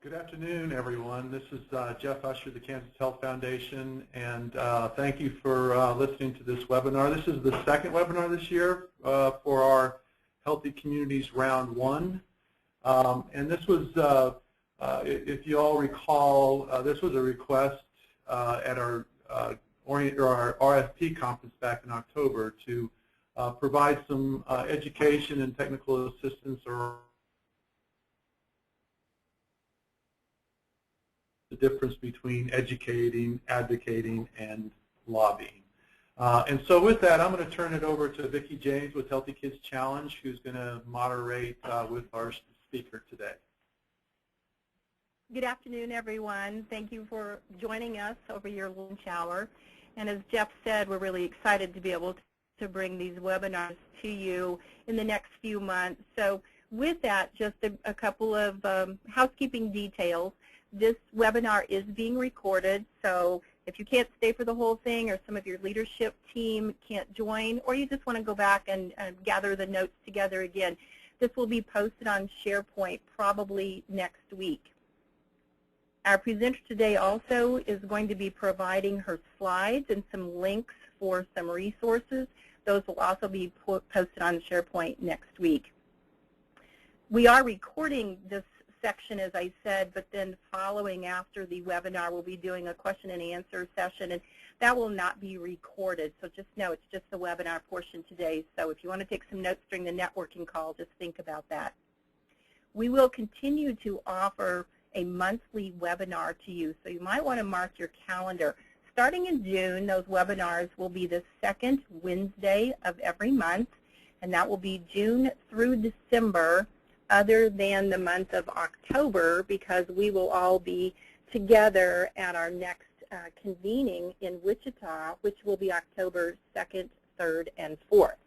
Good afternoon, everyone. This is Jeff Usher, the Kansas Health Foundation, and thank you for listening to this webinar. This is the second webinar this year for our Healthy Communities Round 1. And this was, if you all recall, this was a request at our RFP conference back in October to provide some education and technical assistance around the difference between educating, advocating, and lobbying. And so with that, I'm going to turn it over to Vicki James with Healthy Kids Challenge, who's going to moderate with our speaker today. Good afternoon, everyone. Thank you for joining us over your lunch hour. And as Jeff said, we're really excited to be able to bring these webinars to you in the next few months. So with that, just a couple of housekeeping details. This webinar is being recorded, so if you can't stay for the whole thing or some of your leadership team can't join, or you just want to go back and gather the notes together again, this will be posted on SharePoint probably next week. Our presenter today also is going to be providing her slides and some links for some resources. Those will also be posted on SharePoint next week. We are recording this section, as I said, but then following after the webinar, we'll be doing a question and answer session, and that will not be recorded. So just know it's just the webinar portion today. So if you want to take some notes during the networking call, just think about that. We will continue to offer a monthly webinar to you, so you might want to mark your calendar. Starting in June, those webinars will be the second Wednesday of every month, and that will be June through December, other than the month of October, because we will all be together at our next convening in Wichita, which will be October 2nd, 3rd, and 4th.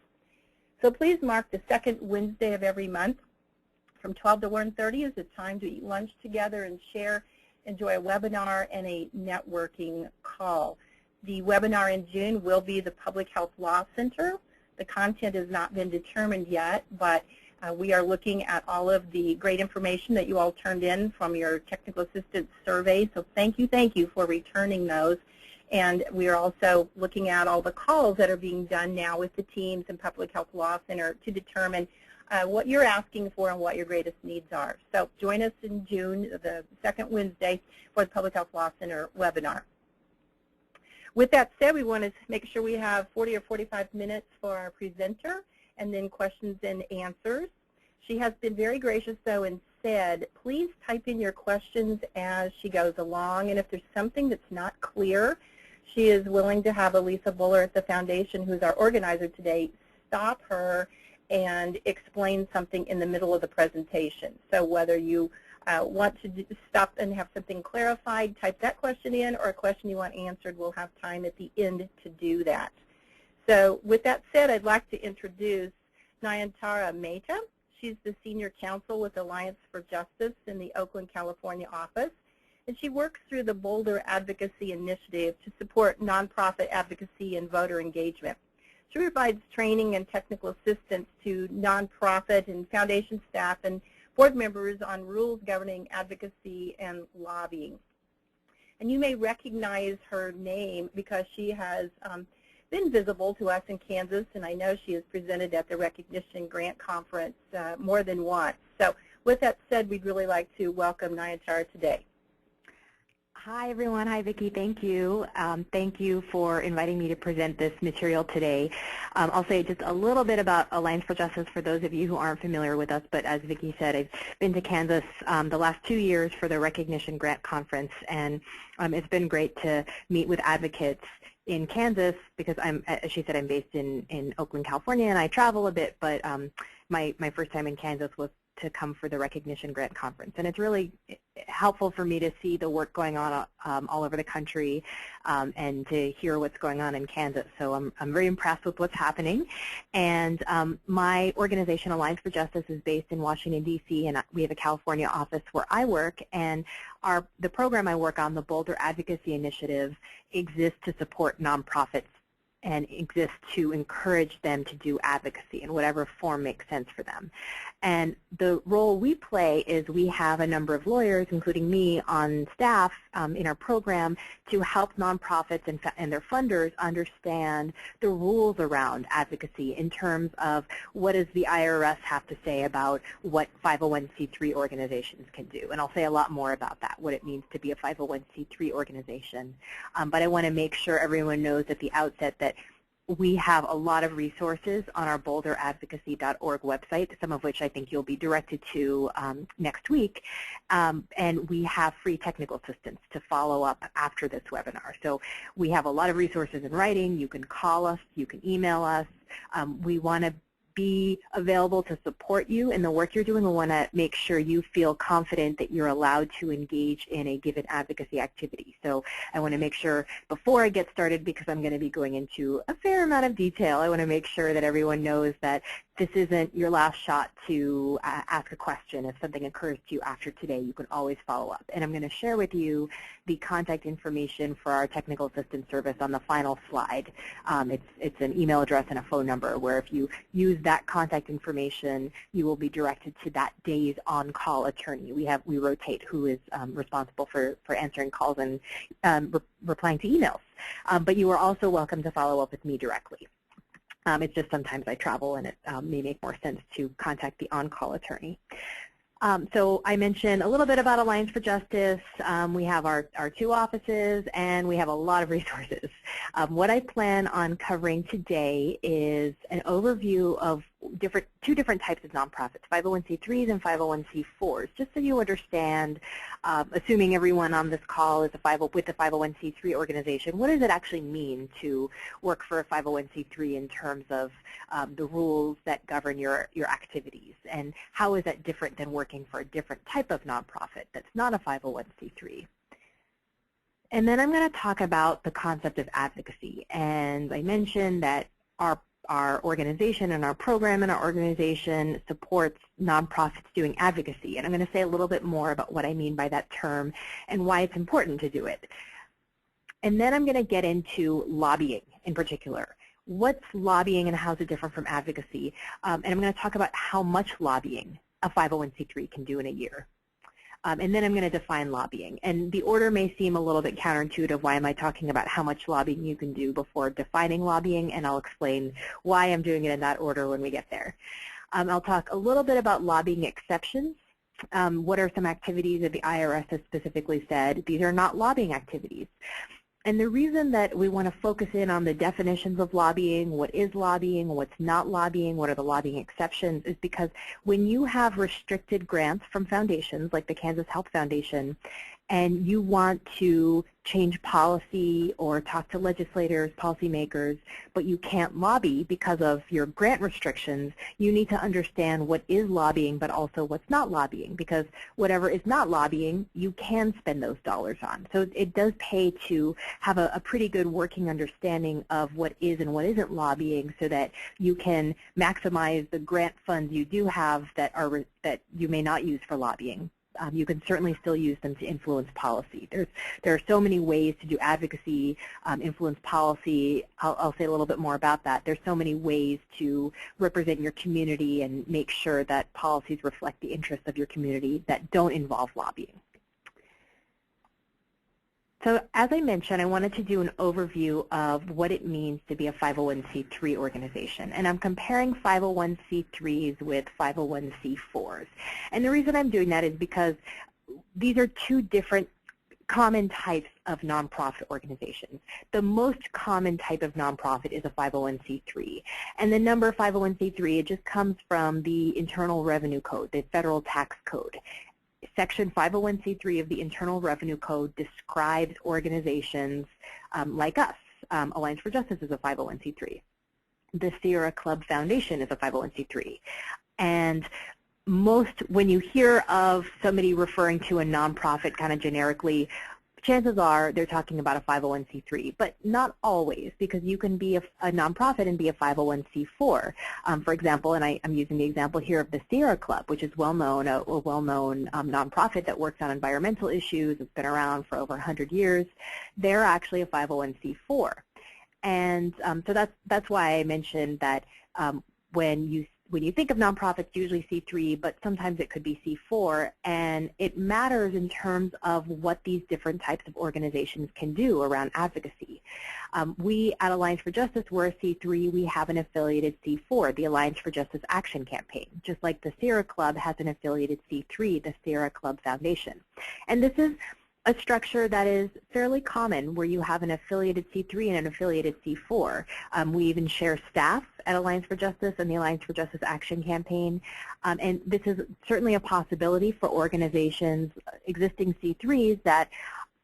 So please mark the second Wednesday of every month from 12 to 1:30 is the time to eat lunch together and share, enjoy a webinar and a networking call. The webinar in June will be the Public Health Law Center. The content has not been determined yet, but we are looking at all of the great information that you all turned in from your technical assistance survey. So thank you for returning those. And we are also looking at all the calls that are being done now with the teams and Public Health Law Center to determine what you're asking for and what your greatest needs are. So join us in June, the second Wednesday, for the Public Health Law Center webinar. With that said, we want to make sure we have 40 or 45 minutes for our presenter, and then questions and answers. She has been very gracious, though, and said, please type in your questions as she goes along, and if there's something that's not clear, she is willing to have Elisa Buller at the Foundation, who's our organizer today, stop her and explain something in the middle of the presentation. So whether you want to stop and have something clarified, type that question in, or a question you want answered, we'll have time at the end to do that. So with that said, I'd like to introduce Nayantara Mehta. She's the Senior Counsel with Alliance for Justice in the Oakland, California office, and she works through the Boulder Advocacy Initiative to support nonprofit advocacy and voter engagement. She provides training and technical assistance to nonprofit and foundation staff and board members on rules governing advocacy and lobbying. And you may recognize her name because she has been visible to us in Kansas, and I know she has presented at the Recognition Grant Conference more than once. So with that said, we'd really like to welcome Nayantara today. Hi, everyone. Hi, Vicki. Thank you. Thank you for inviting me to present this material today. I'll say just a little bit about Alliance for Justice for those of you who aren't familiar with us, but as Vicki said, I've been to Kansas the last 2 years for the Recognition Grant Conference, and it's been great to meet with advocates in Kansas because as she said, I'm based in Oakland, California, and I travel a bit, but my first time in Kansas was to come for the Recognition Grant Conference. And it's really helpful for me to see the work going on all over the country and to hear what's going on in Kansas. So I'm very impressed with what's happening. And my organization, Alliance for Justice, is based in Washington, D.C., and we have a California office where I work. And the program I work on, the Boulder Advocacy Initiative, exists to support nonprofits and exists to encourage them to do advocacy in whatever form makes sense for them. And the role we play is we have a number of lawyers, including me, on staff in our program to help nonprofits and their funders understand the rules around advocacy in terms of what does the IRS have to say about what 501c3 organizations can do. And I'll say a lot more about that, what it means to be a 501c3 organization. But I want to make sure everyone knows at the outset that we have a lot of resources on our boulderadvocacy.org website, some of which I think you'll be directed to next week. And we have free technical assistance to follow up after this webinar. So we have a lot of resources in writing. You can call us. You can email us. We want to be available to support you in the work you're doing. We want to make sure you feel confident that you're allowed to engage in a given advocacy activity. So I want to make sure before I get started, because I'm going to be going into a fair amount of detail, I want to make sure that everyone knows that this isn't your last shot to ask a question. If something occurs to you after today, you can always follow up. And I'm going to share with you the contact information for our technical assistance service on the final slide. It's an email address and a phone number where if you use that contact information, you will be directed to that day's on-call attorney. We rotate who is responsible for answering calls and replying to emails. But you are also welcome to follow up with me directly. It's just sometimes I travel and it may make more sense to contact the on-call attorney. So I mentioned a little bit about Alliance for Justice. We have our 2 offices, and we have a lot of resources. What I plan on covering today is an overview of two different types of nonprofits, 501c3s and 501c4s, just so you understand, assuming everyone on this call is with a 501c3 organization, what does it actually mean to work for a 501c3 in terms of the rules that govern your activities, and how is that different than working for a different type of nonprofit that's not a 501c3. And then I'm going to talk about the concept of advocacy. And I mentioned that our organization and our program and our organization supports nonprofits doing advocacy. And I'm going to say a little bit more about what I mean by that term and why it's important to do it. And then I'm going to get into lobbying in particular. What's lobbying and how is it different from advocacy? And I'm going to talk about how much lobbying a 501c3 can do in a year. And then I'm going to define lobbying. And the order may seem a little bit counterintuitive. Why am I talking about how much lobbying you can do before defining lobbying? And I'll explain why I'm doing it in that order when we get there. I'll talk a little bit about lobbying exceptions. What are some activities that the IRS has specifically said? These are not lobbying activities. And the reason that we want to focus in on the definitions of lobbying, what is lobbying, what's not lobbying, what are the lobbying exceptions, is because when you have restricted grants from foundations like the Kansas Health Foundation, and you want to change policy or talk to legislators, policymakers, but you can't lobby because of your grant restrictions, you need to understand what is lobbying but also what's not lobbying, because whatever is not lobbying, you can spend those dollars on. So it does pay to have a pretty good working understanding of what is and what isn't lobbying so that you can maximize the grant funds you do have that you may not use for lobbying. You can certainly still use them to influence policy. There are so many ways to do advocacy, influence policy. I'll say a little bit more about that. There's so many ways to represent your community and make sure that policies reflect the interests of your community that don't involve lobbying. So as I mentioned, I wanted to do an overview of what it means to be a 501c3 organization. And I'm comparing 501c3s with 501c4s. And the reason I'm doing that is because these are 2 different common types of nonprofit organizations. The most common type of nonprofit is a 501c3. And the number 501c3, it just comes from the Internal Revenue Code, the federal tax code. Section 501c3 of the Internal Revenue Code describes organizations like us. Alliance for Justice is a 501c3. The Sierra Club Foundation is a 501c3. And when you hear of somebody referring to a nonprofit kind of generically, chances are they're talking about a 501c3, but not always, because you can be a nonprofit and be a 501c4. For example, and I'm using the example here of the Sierra Club, which is well-known, a well-known nonprofit that works on environmental issues. It's been around for over 100 years. They're actually a 501c4. And so that's why I mentioned that when you think of nonprofits, usually C3, but sometimes it could be C4, and it matters in terms of what these different types of organizations can do around advocacy. We at Alliance for Justice, we're a C3, we have an affiliated C4, the Alliance for Justice Action Campaign, just like the Sierra Club has an affiliated C3, the Sierra Club Foundation. And this is a structure that is fairly common where you have an affiliated C3 and an affiliated C4. We even share staff at Alliance for Justice and the Alliance for Justice Action Campaign. And this is certainly a possibility for organizations, existing C3s, that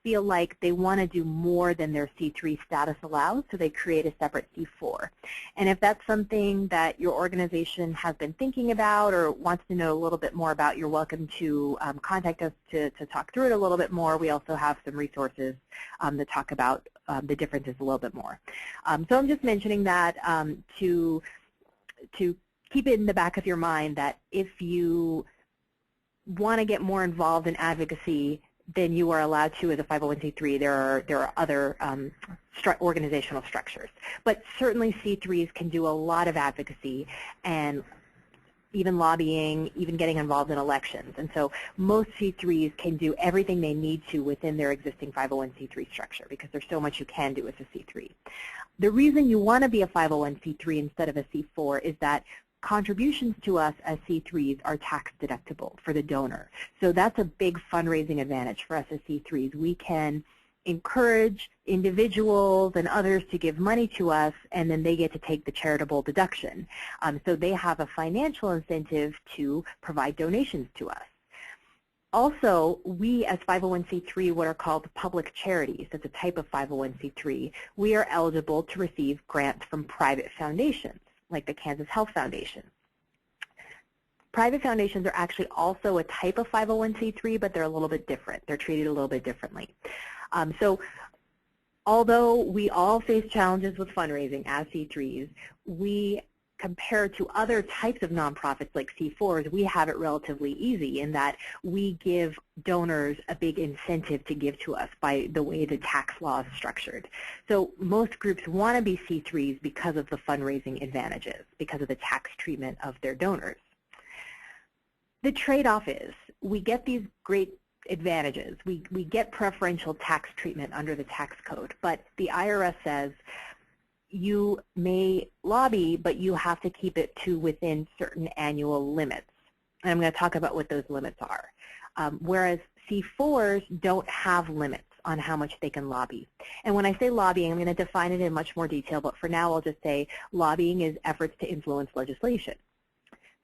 feel like they want to do more than their C3 status allows, so they create a separate C4. And if that's something that your organization has been thinking about or wants to know a little bit more about, you're welcome to contact us to talk through it a little bit more. We also have some resources that talk about the differences a little bit more. So I'm just mentioning that to keep it in the back of your mind that if you want to get more involved in advocacy, then you are allowed to as a 501c3. There are other organizational structures. But certainly C3s can do a lot of advocacy and even lobbying, even getting involved in elections. And so most C3s can do everything they need to within their existing 501c3 structure because there's so much you can do as a C3. The reason you want to be a 501c3 instead of a C4 is that contributions to us as C3s are tax deductible for the donor. So that's a big fundraising advantage for us as C3s. We can encourage individuals and others to give money to us, and then they get to take the charitable deduction. So they have a financial incentive to provide donations to us. Also, we as 501c3, what are called public charities, that's a type of 501c3, we are eligible to receive grants from private foundations, like the Kansas Health Foundation. Private foundations are actually also a type of 501c3, but they're a little bit different. They're treated a little bit differently. So although we all face challenges with fundraising as C3s, we, compared to other types of nonprofits like C4s, we have it relatively easy in that we give donors a big incentive to give to us by the way the tax law is structured. So most groups want to be C3s because of the fundraising advantages, because of the tax treatment of their donors. The trade-off is we get these great advantages. We get preferential tax treatment under the tax code, but the IRS says you may lobby, but you have to keep it to within certain annual limits. And I'm going to talk about what those limits are. Whereas C4s don't have limits on how much they can lobby. And when I say lobbying, I'm going to define it in much more detail, but for now I'll just say lobbying is efforts to influence legislation.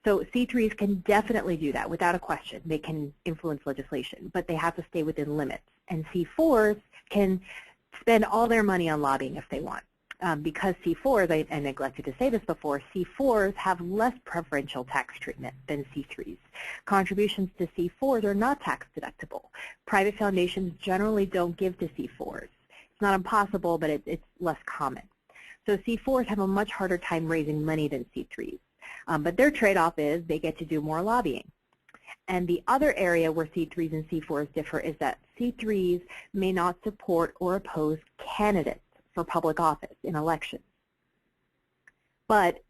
So C3s can definitely do that without a question. They can influence legislation, but they have to stay within limits. And C4s can spend all their money on lobbying if they want. Because C4s, I neglected to say this before, C4s have less preferential tax treatment than C3s. Contributions to C4s are not tax deductible. Private foundations generally don't give to C4s. It's not impossible, but it's less common. So C4s have a much harder time raising money than C3s. But their trade-off is they get to do more lobbying. And the other area where C3s and C4s differ is that C3s may not support or oppose candidates for public office in elections. But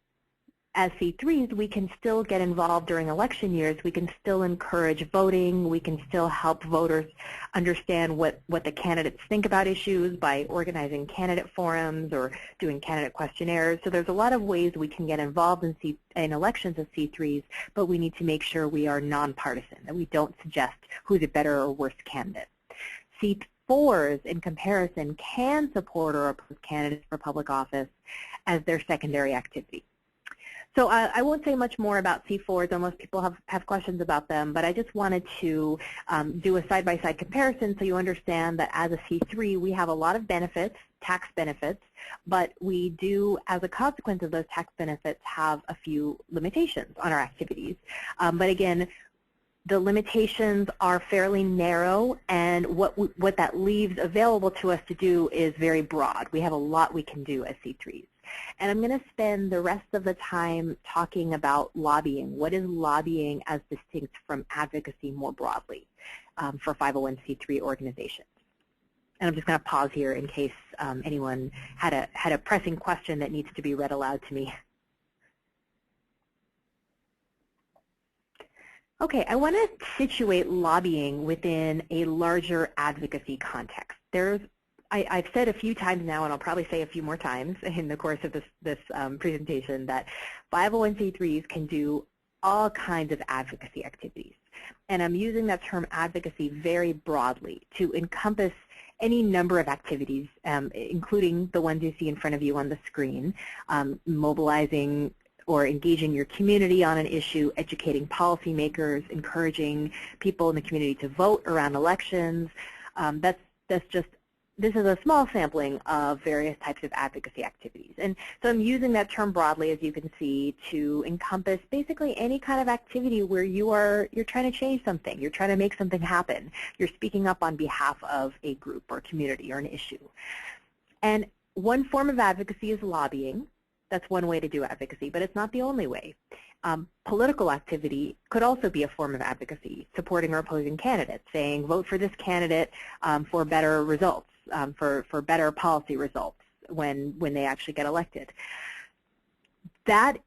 as C3s, we can still get involved during election years. We can still encourage voting. We can still help voters understand what the candidates think about issues by organizing candidate forums or doing candidate questionnaires. So there's a lot of ways we can get involved in elections as C3s, but we need to make sure we are nonpartisan, that we don't suggest who's a better or worse candidate. C4s, in comparison, can support or oppose candidates for public office as their secondary activity. So I won't say much more about C4s unless people have questions about them, but I just wanted to do a side-by-side comparison so you understand that as a C3, we have a lot of benefits, tax benefits, but we do, as a consequence of those tax benefits, have a few limitations on our activities. But again, the limitations are fairly narrow, and what that leaves available to us to do is very broad. We have a lot we can do as C3s. And I'm going to spend the rest of the time talking about lobbying. What is lobbying as distinct from advocacy more broadly for 501c3 organizations? And I'm just going to pause here in case anyone had a pressing question that needs to be read aloud to me. Okay, I want to situate lobbying within a larger advocacy context. I've said a few times now, and I'll probably say a few more times in the course of this presentation, that 501c3s can do all kinds of advocacy activities. And I'm using that term advocacy very broadly to encompass any number of activities, including the ones you see in front of you on the screen, mobilizing or engaging your community on an issue, educating policymakers, encouraging people in the community to vote around elections. This is a small sampling of various types of advocacy activities. And so I'm using that term broadly, as you can see, to encompass basically any kind of activity where you're trying to change something, you're trying to make something happen, you're speaking up on behalf of a group or community or an issue. And one form of advocacy is lobbying. That's one way to do advocacy, but it's not the only way. Political activity could also be a form of advocacy, supporting or opposing candidates, saying vote for this candidate for better results, for better policy results when they actually get elected. That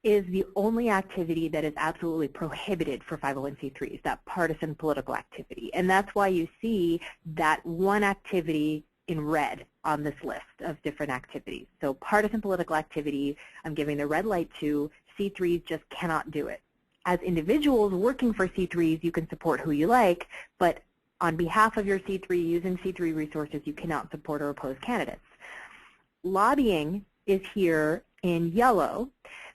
is the only activity that is absolutely prohibited for 501c3s, that partisan political activity. And that's why you see that one activity in red on this list of different activities. So partisan political activity, I'm giving the red light to. C3s just cannot do it. As individuals working for C3s, you can support who you like, but on behalf of your C3, using C3 resources, you cannot support or oppose candidates. Lobbying is here in yellow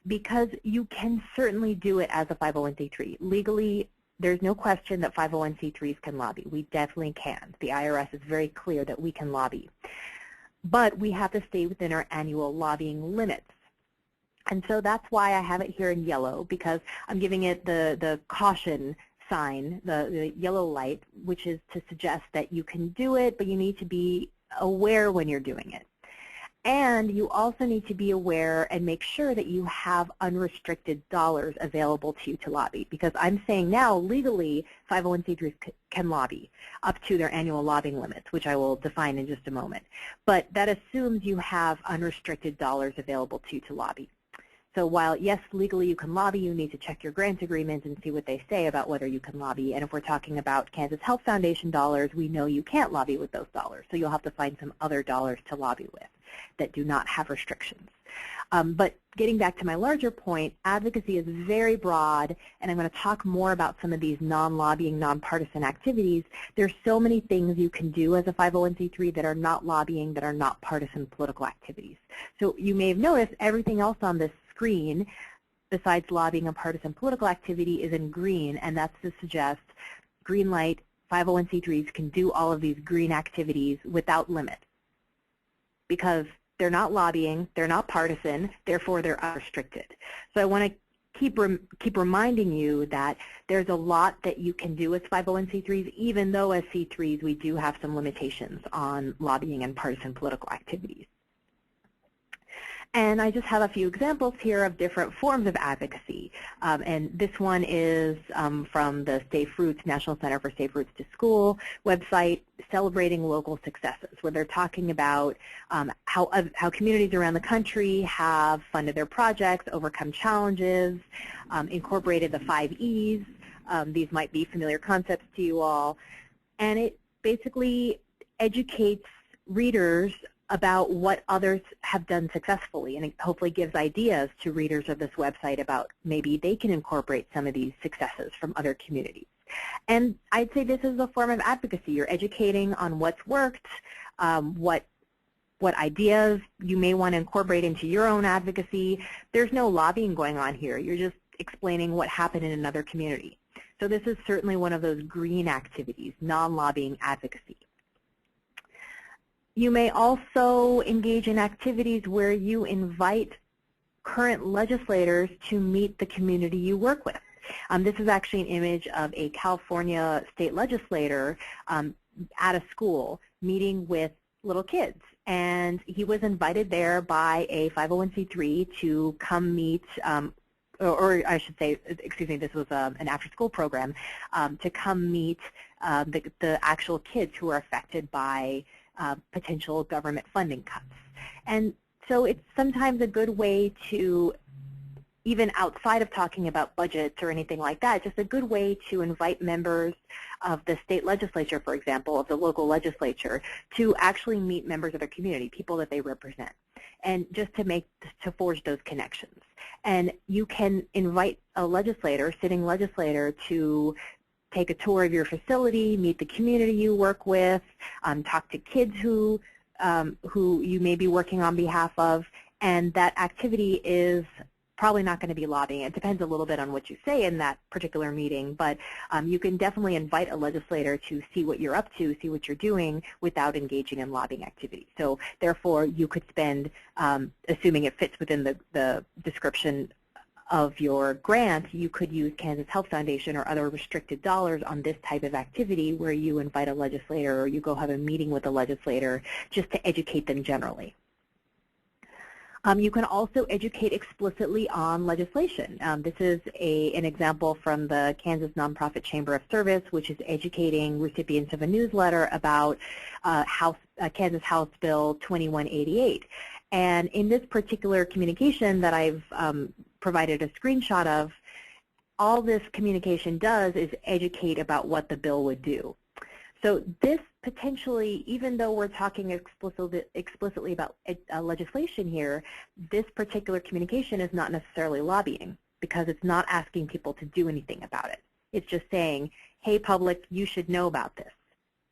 because you can certainly do it as a 501c3. Legally, there's no question that 501c3s can lobby. We definitely can. The IRS is very clear that we can lobby. But we have to stay within our annual lobbying limits. And so that's why I have it here in yellow, because I'm giving it the caution sign, the yellow light, which is to suggest that you can do it, but you need to be aware when you're doing it. And you also need to be aware and make sure that you have unrestricted dollars available to you to lobby, because I'm saying now legally 501c3s can lobby up to their annual lobbying limits, which I will define in just a moment. But that assumes you have unrestricted dollars available to you to lobby. So while, yes, legally you can lobby, you need to check your grant agreement and see what they say about whether you can lobby. And if we're talking about Kansas Health Foundation dollars, we know you can't lobby with those dollars. So you'll have to find some other dollars to lobby with that do not have restrictions. But getting back to my larger point, advocacy is very broad, and I'm going to talk more about some of these non-lobbying, nonpartisan activities. There's so many things you can do as a 501c3 that are not lobbying, that are not partisan political activities. So you may have noticed everything else on this screen, besides lobbying and partisan political activity, is in green, and that's to suggest green light, 501c3s can do all of these green activities without limit, because they're not lobbying, they're not partisan, therefore they're unrestricted. So I want to keep reminding you that there's a lot that you can do as 501c3s, even though as C3s we do have some limitations on lobbying and partisan political activities. And I just have a few examples here of different forms of advocacy. And this one is from the Safe Routes, National Center for Safe Routes to School website, celebrating local successes, where they're talking about how communities around the country have funded their projects, overcome challenges, incorporated the 5 E's. These might be familiar concepts to you all. And it basically educates readers about what others have done successfully, and it hopefully gives ideas to readers of this website about maybe they can incorporate some of these successes from other communities. And I'd say this is a form of advocacy. You're educating on what's worked, what ideas you may want to incorporate into your own advocacy. There's no lobbying going on here. You're just explaining what happened in another community. So this is certainly one of those green activities, non-lobbying advocacy. You may also engage in activities where you invite current legislators to meet the community you work with. This is actually an image of a California state legislator at a school meeting with little kids. And he was invited there by a 501c3 to come meet, or I should say, excuse me, this was an after-school program, to come meet the actual kids who are affected by potential government funding cuts. And so it's sometimes a good way to, even outside of talking about budgets or anything like that, just a good way to invite members of the state legislature, for example, of the local legislature, to actually meet members of their community, people that they represent, and just to forge those connections. And you can invite a legislator, sitting legislator, to take a tour of your facility, meet the community you work with, talk to kids who you may be working on behalf of, and that activity is probably not going to be lobbying. It depends a little bit on what you say in that particular meeting, but you can definitely invite a legislator to see what you're up to, see what you're doing without engaging in lobbying activity. So therefore, you could spend, assuming it fits within the description of your grant, you could use Kansas Health Foundation or other restricted dollars on this type of activity where you invite a legislator or you go have a meeting with a legislator just to educate them generally. You can also educate explicitly on legislation. This is an example from the Kansas Nonprofit Chamber of Service, which is educating recipients of a newsletter about Kansas House Bill 2188. And in this particular communication that I've provided a screenshot of, all this communication does is educate about what the bill would do. So this potentially, even though we're talking explicitly about legislation here, this particular communication is not necessarily lobbying because it's not asking people to do anything about it. It's just saying, hey, public, you should know about this.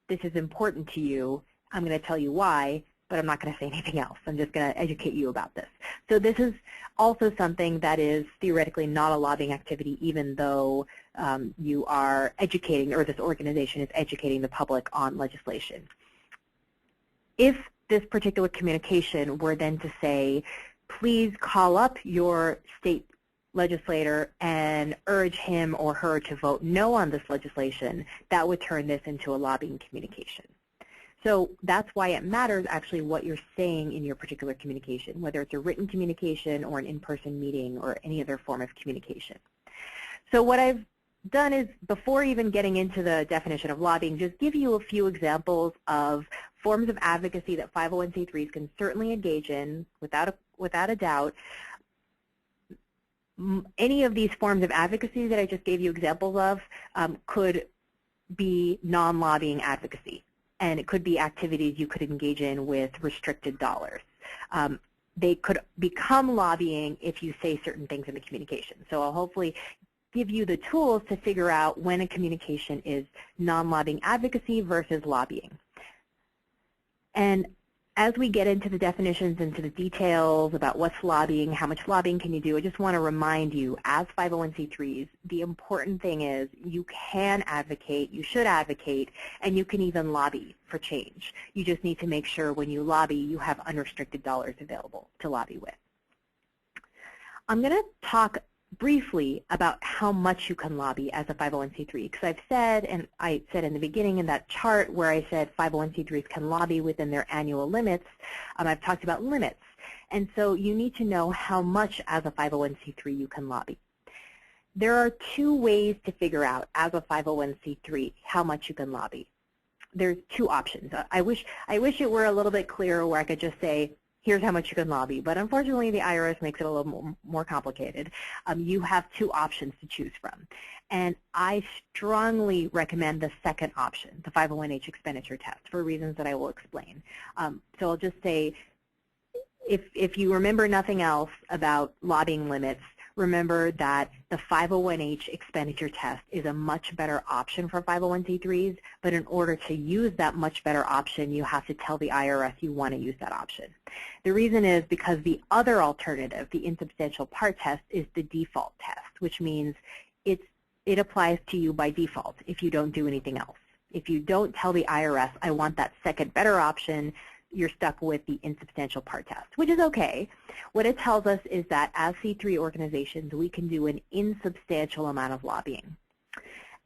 This is important to you. I'm going to tell you why, but I'm not going to say anything else. I'm just going to educate you about this. So this is also something that is theoretically not a lobbying activity, even though you are educating, or this organization is educating the public on legislation. If this particular communication were then to say, please call up your state legislator and urge him or her to vote no on this legislation, that would turn this into a lobbying communication. So that's why it matters actually what you're saying in your particular communication, whether it's a written communication or an in-person meeting or any other form of communication. So what I've done is, before even getting into the definition of lobbying, just give you a few examples of forms of advocacy that 501c3s can certainly engage in without a doubt. Any of these forms of advocacy that I just gave you examples of could be non-lobbying advocacy. And it could be activities you could engage in with restricted dollars. They could become lobbying if you say certain things in the communication. So I'll hopefully give you the tools to figure out when a communication is non-lobbying advocacy versus lobbying. And as we get into the definitions, into the details about what's lobbying, how much lobbying can you do, I just want to remind you, as 501c3s, the important thing is you can advocate, you should advocate, and you can even lobby for change. You just need to make sure when you lobby, you have unrestricted dollars available to lobby with. I'm going to talk briefly about how much you can lobby as a 501c3, because I've said, and I said in the beginning in that chart where I said 501c3s can lobby within their annual limits, I've talked about limits. And so you need to know how much as a 501c3 you can lobby. There are two ways to figure out as a 501c3 how much you can lobby. There's two options. I wish it were a little bit clearer where I could just say, here's how much you can lobby, but unfortunately the IRS makes it a little more complicated. You have two options to choose from, and I strongly recommend the second option, the 501H expenditure test, for reasons that I will explain. So I'll just say, if you remember nothing else about lobbying limits, remember that the 501H expenditure test is a much better option for 501c3s, but in order to use that much better option, you have to tell the IRS you want to use that option. The reason is because the other alternative, the insubstantial part test, is the default test, which means it applies to you by default if you don't do anything else. If you don't tell the IRS, I want that second better option, you're stuck with the insubstantial part test, which is okay. What it tells us is that as C3 organizations, we can do an insubstantial amount of lobbying.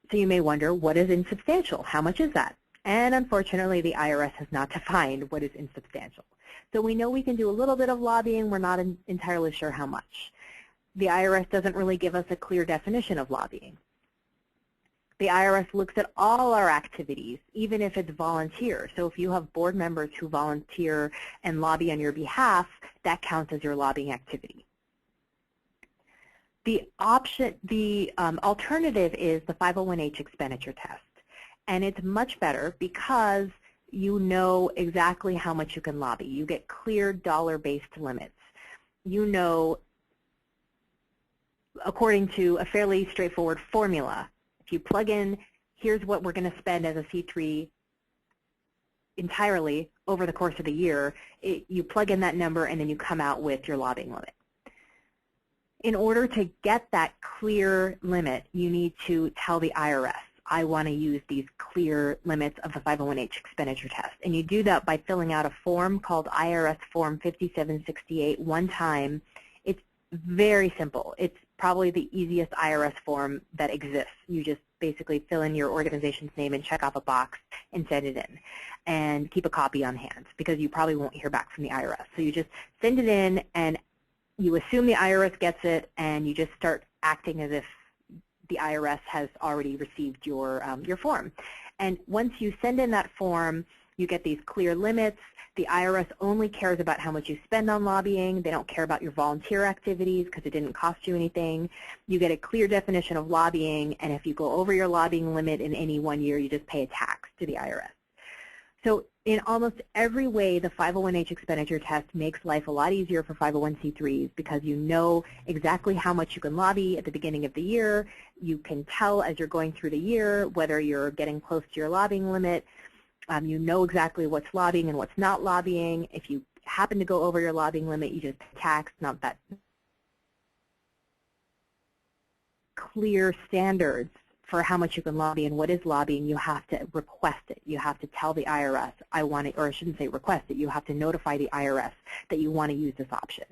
So you may wonder, what is insubstantial? How much is that? And unfortunately, the IRS has not defined what is insubstantial. So we know we can do a little bit of lobbying. We're not entirely sure how much. The IRS doesn't really give us a clear definition of lobbying. The IRS looks at all our activities, even if it's volunteer. So if you have board members who volunteer and lobby on your behalf, that counts as your lobbying activity. The alternative is the 501H expenditure test. And it's much better because you know exactly how much you can lobby. You get clear dollar-based limits. You know, according to a fairly straightforward formula, if you plug in, here's what we're going to spend as a C3 entirely over the course of the year, you plug in that number and then you come out with your lobbying limit. In order to get that clear limit, you need to tell the IRS, I want to use these clear limits of the 501H expenditure test. And you do that by filling out a form called IRS Form 5768 one time. It's very simple. It's probably the easiest IRS form that exists. You just basically fill in your organization's name and check off a box and send it in. And keep a copy on hand because you probably won't hear back from the IRS. So you just send it in and you assume the IRS gets it and you just start acting as if the IRS has already received your form. And once you send in that form, you get these clear limits. The IRS only cares about how much you spend on lobbying. They don't care about your volunteer activities because it didn't cost you anything. You get a clear definition of lobbying, and if you go over your lobbying limit in any one year, you just pay a tax to the IRS. So in almost every way, the 501H expenditure test makes life a lot easier for 501c3s because you know exactly how much you can lobby at the beginning of the year. You can tell as you're going through the year whether you're getting close to your lobbying limit. You know exactly what's lobbying and what's not lobbying. If you happen to go over your lobbying limit, you just pay tax, not that clear standards for how much you can lobby and what is lobbying. You have to request it. You have to tell the IRS, I want it, or I shouldn't say request it. You have to notify the IRS that you want to use this option.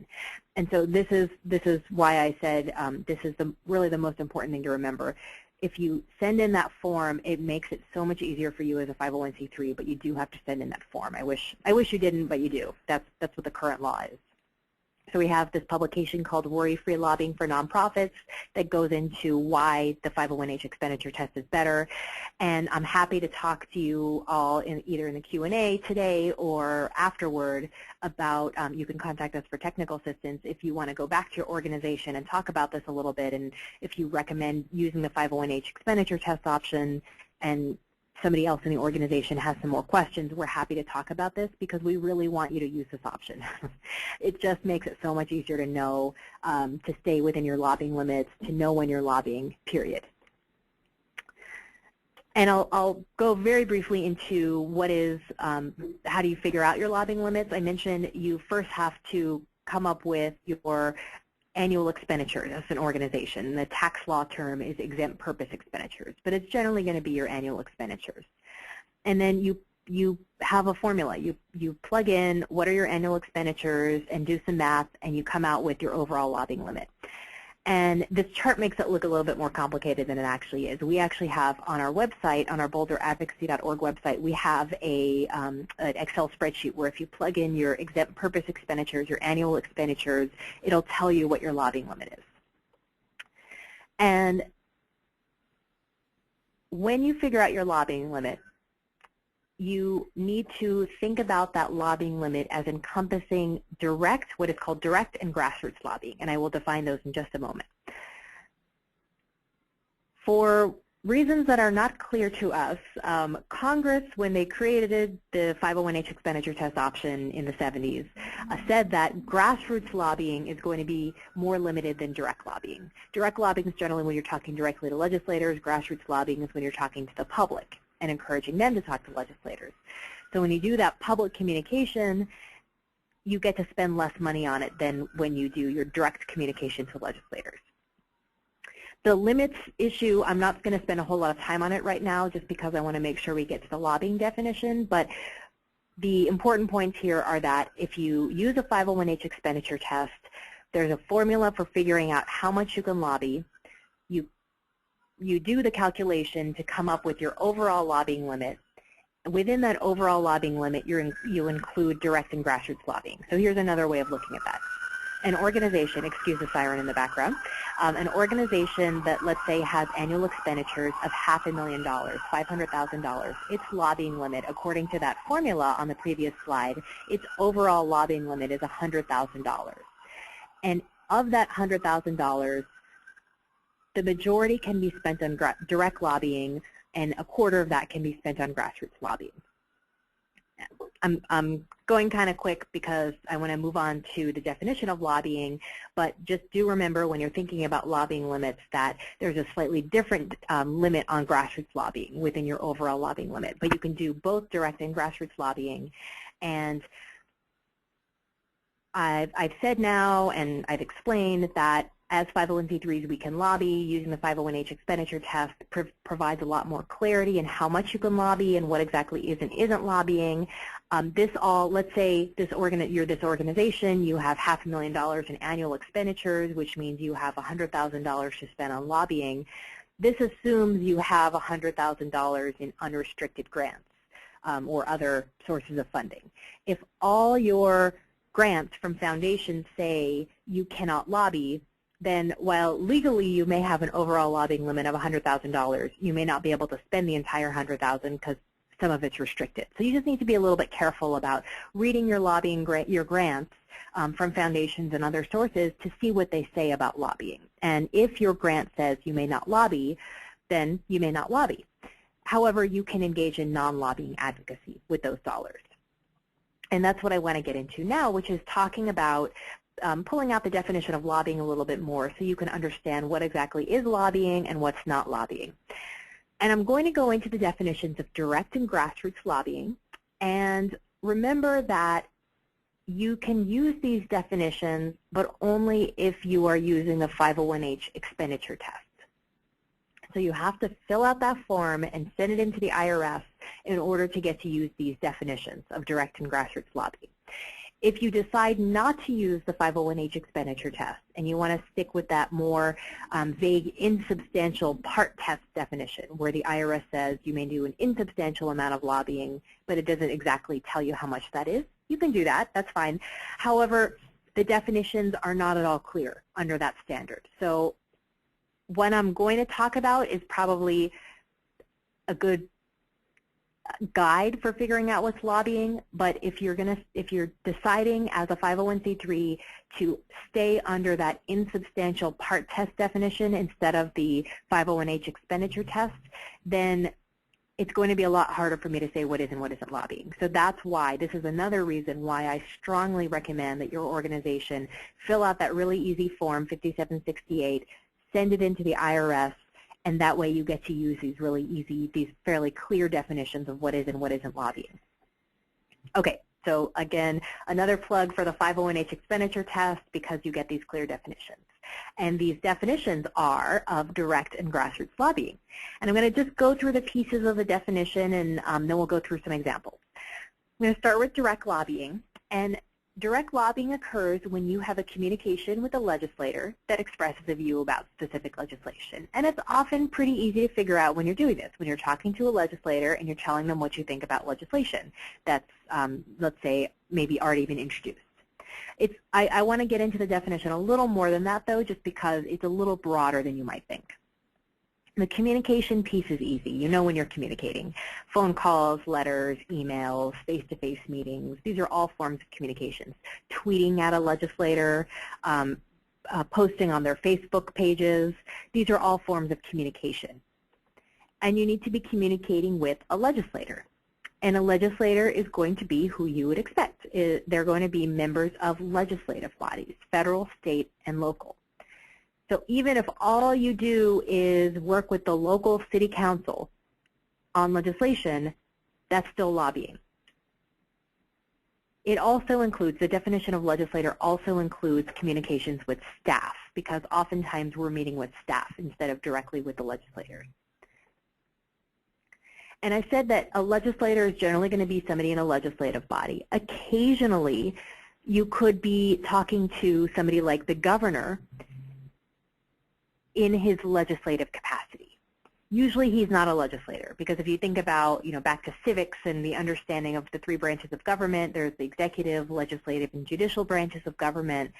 And so this is why I said this is really the most important thing to remember. If you send in that form, it makes it so much easier for you as a 501c3, but you do have to send in that form. I wish you didn't, but you do. That's what the current law is. So we have this publication called Worry-Free Lobbying for Nonprofits that goes into why the 501H expenditure test is better. And I'm happy to talk to you all either in the Q&A today or afterward about, you can contact us for technical assistance if you want to go back to your organization and talk about this a little bit, and if you recommend using the 501H expenditure test option and somebody else in the organization has some more questions, we're happy to talk about this because we really want you to use this option. It just makes it so much easier to know, to stay within your lobbying limits, to know when you're lobbying, period. And I'll go very briefly into what is, how do you figure out your lobbying limits. I mentioned you first have to come up with your annual expenditures as an organization. The tax law term is exempt purpose expenditures, but it's generally going to be your annual expenditures. And then you have a formula. You plug in what are your annual expenditures and do some math, and you come out with your overall lobbying limit. And this chart makes it look a little bit more complicated than it actually is. We actually have on our website, on our boulderadvocacy.org website, we have an Excel spreadsheet where if you plug in your exempt purpose expenditures, your annual expenditures, it'll tell you what your lobbying limit is. And when you figure out your lobbying limit, you need to think about that lobbying limit as encompassing direct, what is called direct and grassroots lobbying, and I will define those in just a moment. For reasons that are not clear to us, Congress, when they created the 501H expenditure test option in the 70s, said that grassroots lobbying is going to be more limited than direct lobbying. Direct lobbying is generally when you're talking directly to legislators. Grassroots lobbying is when you're talking to the public and encouraging them to talk to legislators. So when you do that public communication, you get to spend less money on it than when you do your direct communication to legislators. The limits issue, I'm not going to spend a whole lot of time on it right now just because I want to make sure we get to the lobbying definition, but the important points here are that if you use a 501H expenditure test, there's a formula for figuring out how much you can lobby. You do the calculation to come up with your overall lobbying limit. Within that overall lobbying limit, you include direct and grassroots lobbying. So here's another way of looking at that. an organization, excuse the siren in the background, an organization that, let's say, has annual expenditures of $500,000, $500,000, its lobbying limit, according to that formula on the previous slide, its overall lobbying limit is $100,000. And of that $100,000, the majority can be spent on direct lobbying, and a quarter of that can be spent on grassroots lobbying. I'm going kind of quick because I want to move on to the definition of lobbying, but just do remember when you're thinking about lobbying limits that there's a slightly different limit on grassroots lobbying within your overall lobbying limit. But you can do both direct and grassroots lobbying. And I've said now, and I've explained that as 501c3s, we can lobby using the 501h expenditure test. Provides a lot more clarity in how much you can lobby and what exactly is and isn't lobbying. Let's say you're this organization, you have $500,000 in annual expenditures, which means you have $100,000 to spend on lobbying. This assumes you have $100,000 in unrestricted grants or other sources of funding. If all your grants from foundations say you cannot lobby, then while legally you may have an overall lobbying limit of $100,000, you may not be able to spend the entire $100,000 because some of it's restricted. So you just need to be a little bit careful about reading your your grants from foundations and other sources to see what they say about lobbying. And if your grant says you may not lobby, then you may not lobby. However, you can engage in non-lobbying advocacy with those dollars. And that's what I want to get into now, which is talking about pulling out the definition of lobbying a little bit more so you can understand what exactly is lobbying and what's not lobbying. And I'm going to go into the definitions of direct and grassroots lobbying. And remember that you can use these definitions, but only if you are using the 501h expenditure test. So you have to fill out that form and send it into the IRS in order to get to use these definitions of direct and grassroots lobbying. If you decide not to use the 501h expenditure test and you want to stick with that more vague insubstantial part test definition where the IRS says you may do an insubstantial amount of lobbying, but it doesn't exactly tell you how much that is, you can do that. That's fine. However, the definitions are not at all clear under that standard. So what I'm going to talk about is probably a good guide for figuring out what's lobbying, but if you're deciding as a 501c3 to stay under that insubstantial part test definition instead of the 501h expenditure test, then it's going to be a lot harder for me to say what is and what isn't lobbying. So that's why, this is another reason why I strongly recommend that your organization fill out that really easy form, 5768, send it into the IRS, and that way you get to use these really easy, these fairly clear definitions of what is and what isn't lobbying. Okay, so again, another plug for the 501h expenditure test because you get these clear definitions. And these definitions are of direct and grassroots lobbying. And I'm going to just go through the pieces of the definition and then we'll go through some examples. I'm going to start with direct lobbying. And direct lobbying occurs when you have a communication with a legislator that expresses a view about specific legislation. And it's often pretty easy to figure out when you're doing this, when you're talking to a legislator and you're telling them what you think about legislation that's, let's say, maybe already been introduced. I want to get into the definition a little more than that, though, just because it's a little broader than you might think. The communication piece is easy. You know when you're communicating. Phone calls, letters, emails, face-to-face meetings. These are all forms of communications. Tweeting at a legislator, posting on their Facebook pages. These are all forms of communication. And you need to be communicating with a legislator. And a legislator is going to be who you would expect. They're going to be members of legislative bodies, federal, state, and local. So even if all you do is work with the local city council on legislation, that's still lobbying. It also includes, the definition of legislator also includes communications with staff, because oftentimes we're meeting with staff instead of directly with the legislators. And I said that a legislator is generally going to be somebody in a legislative body. Occasionally, you could be talking to somebody like the governor in his legislative capacity. Usually he's not a legislator, because if you think about, back to civics and the understanding of the three branches of government, there's the executive, legislative, and judicial branches of government.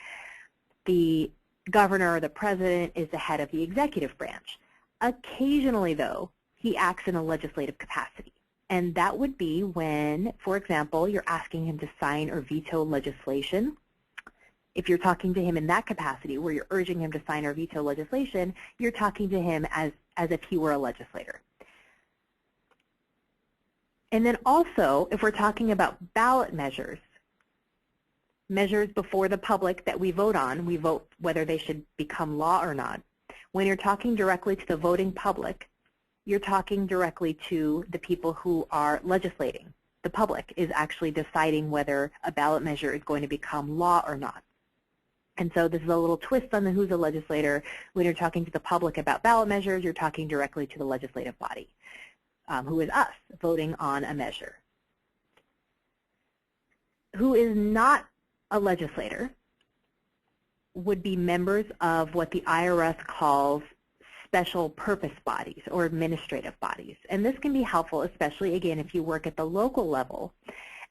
the governor or the president is the head of the executive branch. Occasionally, though, he acts in a legislative capacity. And that would be when, for example, you're asking him to sign or veto legislation. If you're talking to him in that capacity, where you're urging him to sign or veto legislation, you're talking to him as if he were a legislator. And then also, if we're talking about ballot measures, measures before the public that we vote on, we vote whether they should become law or not. When you're talking directly to the voting public, you're talking directly to the people who are legislating. The public is actually deciding whether a ballot measure is going to become law or not. And so this is a little twist on the who's a legislator. When you're talking to the public about ballot measures, you're talking directly to the legislative body, who is us, voting on a measure. Who is not a legislator would be members of what the IRS calls special purpose bodies or administrative bodies. And this can be helpful, especially, again, if you work at the local level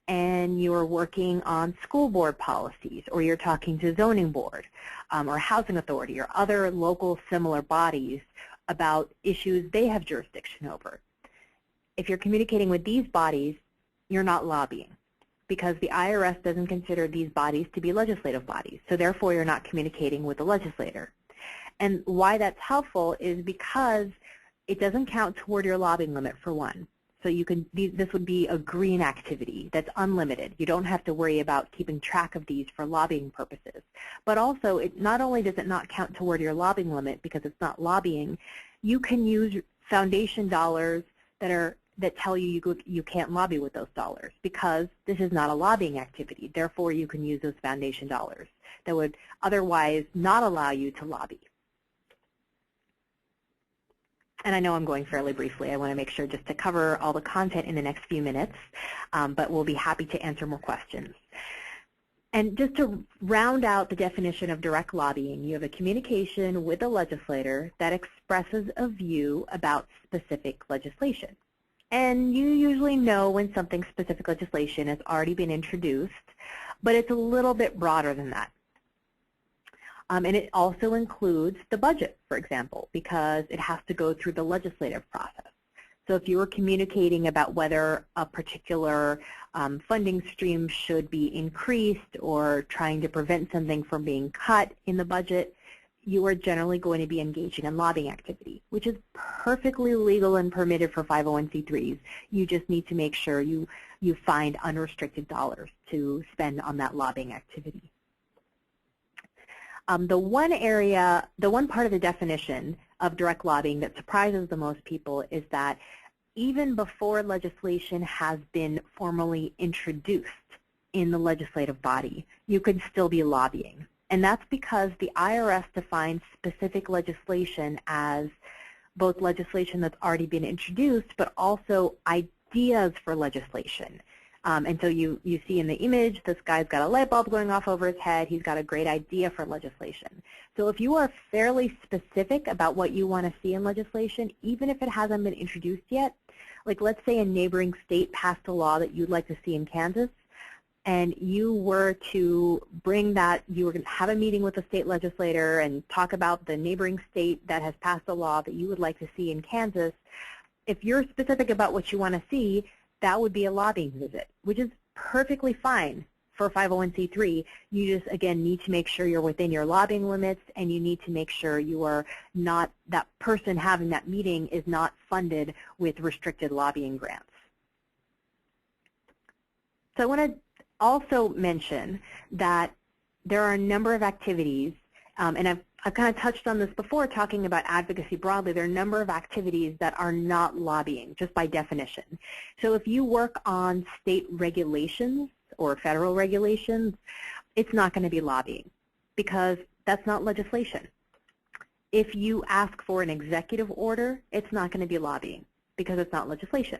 and you're working on school board policies, or you're talking to zoning board or housing authority or other local similar bodies about issues they have jurisdiction over. If you're communicating with these bodies, you're not lobbying, because the IRS doesn't consider these bodies to be legislative bodies. So therefore, you're not communicating with the legislator. And why that's helpful is because it doesn't count toward your lobbying limit, for one. So you can, this would be a green activity that's unlimited. You don't have to worry about keeping track of these for lobbying purposes. But also, not only does it not count toward your lobbying limit because it's not lobbying, you can use foundation dollars that tell you you can't lobby with those dollars, because this is not a lobbying activity. Therefore, you can use those foundation dollars that would otherwise not allow you to lobby. And I know I'm going fairly briefly. I want to make sure just to cover all the content in the next few minutes, but we'll be happy to answer more questions. And just to round out the definition of direct lobbying, you have a communication with a legislator that expresses a view about specific legislation. And you usually know when something specific legislation has already been introduced, but it's a little bit broader than that. And it also includes the budget, for example, because it has to go through the legislative process. So if you were communicating about whether a particular funding stream should be increased or trying to prevent something from being cut in the budget, you are generally going to be engaging in lobbying activity, which is perfectly legal and permitted for 501c3s. You just need to make sure you find unrestricted dollars to spend on that lobbying activity. The one part of the definition of direct lobbying that surprises the most people is that even before legislation has been formally introduced in the legislative body, you could still be lobbying. And that's because the IRS defines specific legislation as both legislation that's already been introduced, but also ideas for legislation. And so you see in the image, this guy's got a light bulb going off over his head. He's got a great idea for legislation. So if you are fairly specific about what you want to see in legislation, even if it hasn't been introduced yet, like let's say a neighboring state passed a law that you'd like to see in Kansas, and you were to bring that, you were going to have a meeting with the state legislator and talk about the neighboring state that has passed a law that you would like to see in Kansas, if you're specific about what you want to see, that would be a lobbying visit, which is perfectly fine for 501c3. You just, again, need to make sure you're within your lobbying limits, and you need to make sure you are not, that person having that meeting is not funded with restricted lobbying grants. So I want to also mention that there are a number of activities, and I've kind of touched on this before talking about advocacy broadly. There are a number of activities that are not lobbying, just by definition. So if you work on state regulations or federal regulations, it's not going to be lobbying because that's not legislation. If you ask for an executive order, it's not going to be lobbying because it's not legislation.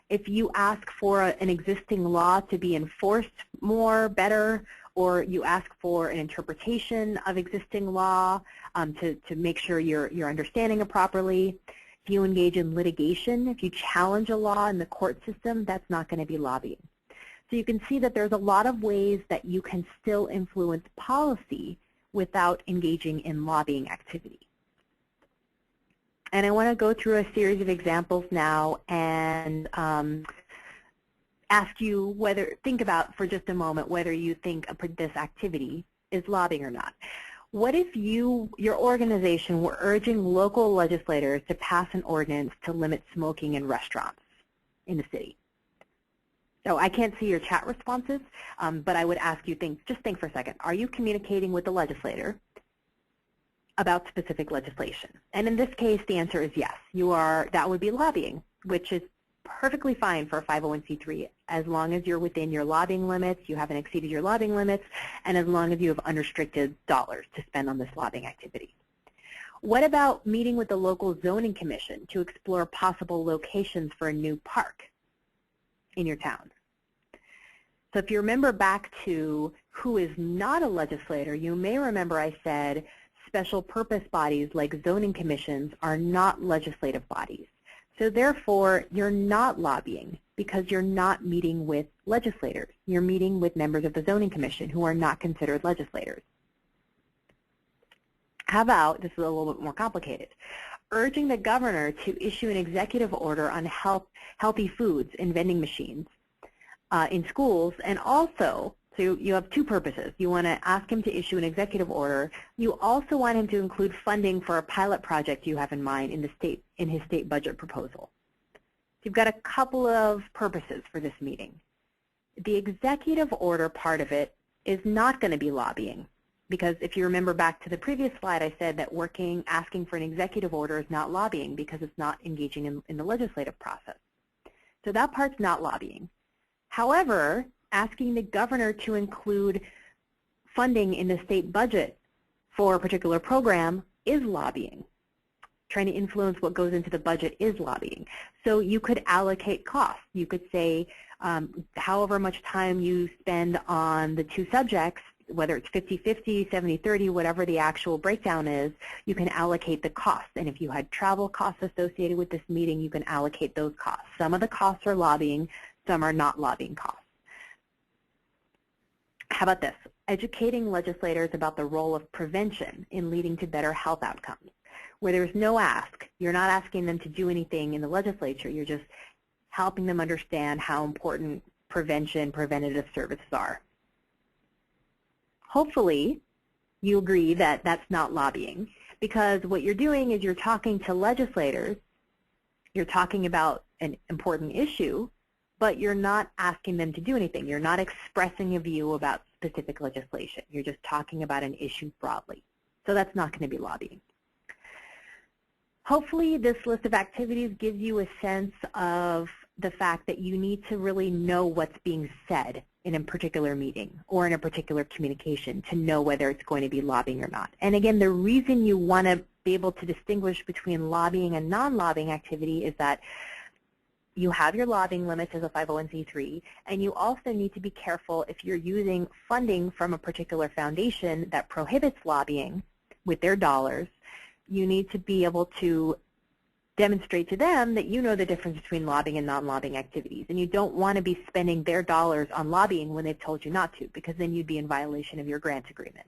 If you ask for an existing law to be enforced more, better, or you ask for an interpretation of existing law to make sure you're understanding it properly, if you engage in litigation, if you challenge a law in the court system, that's not going to be lobbying. So you can see that there's a lot of ways that you can still influence policy without engaging in lobbying activity. And I want to go through a series of examples now and ask you think about for just a moment whether you think this activity is lobbying or not. What if your organization were urging local legislators to pass an ordinance to limit smoking in restaurants in the city? So I can't see your chat responses, but I would ask you, just think for a second. Are you communicating with the legislator about specific legislation? And in this case, the answer is yes. That would be lobbying, which is perfectly fine for a 501c3 as long as you're within your lobbying limits, you haven't exceeded your lobbying limits, and as long as you have unrestricted dollars to spend on this lobbying activity. What about meeting with the local zoning commission to explore possible locations for a new park in your town? So if you remember back to who is not a legislator, you may remember I said special purpose bodies like zoning commissions are not legislative bodies. So therefore, you're not lobbying because you're not meeting with legislators. You're meeting with members of the zoning commission who are not considered legislators. How about, this is a little bit more complicated, urging the governor to issue an executive order on healthy foods in vending machines in schools, and also, so you have two purposes. You want to ask him to issue an executive order. You also want him to include funding for a pilot project you have in mind in his state budget proposal. So you've got a couple of purposes for this meeting. The executive order part of it is not going to be lobbying, because if you remember back to the previous slide, I said that asking for an executive order is not lobbying because it's not engaging in the legislative process. So that part's not lobbying. However, asking the governor to include funding in the state budget for a particular program is lobbying. Trying to influence what goes into the budget is lobbying. So you could allocate costs. You could say however much time you spend on the two subjects, whether it's 50-50, 70-30, whatever the actual breakdown is, you can allocate the costs. And if you had travel costs associated with this meeting, you can allocate those costs. Some of the costs are lobbying, some are not lobbying costs. How about this? Educating legislators about the role of prevention in leading to better health outcomes. Where there's no ask, you're not asking them to do anything in the legislature, you're just helping them understand how important preventative services are. Hopefully, you agree that that's not lobbying, because what you're doing is you're talking to legislators, you're talking about an important issue, but you're not asking them to do anything. You're not expressing a view about specific legislation. You're just talking about an issue broadly. So that's not going to be lobbying. Hopefully, this list of activities gives you a sense of the fact that you need to really know what's being said in a particular meeting or in a particular communication to know whether it's going to be lobbying or not. And again, the reason you want to be able to distinguish between lobbying and non-lobbying activity is that you have your lobbying limits as a 501c3, and you also need to be careful if you're using funding from a particular foundation that prohibits lobbying with their dollars. You need to be able to demonstrate to them that you know the difference between lobbying and non-lobbying activities, and you don't want to be spending their dollars on lobbying when they've told you not to, because then you'd be in violation of your grant agreement.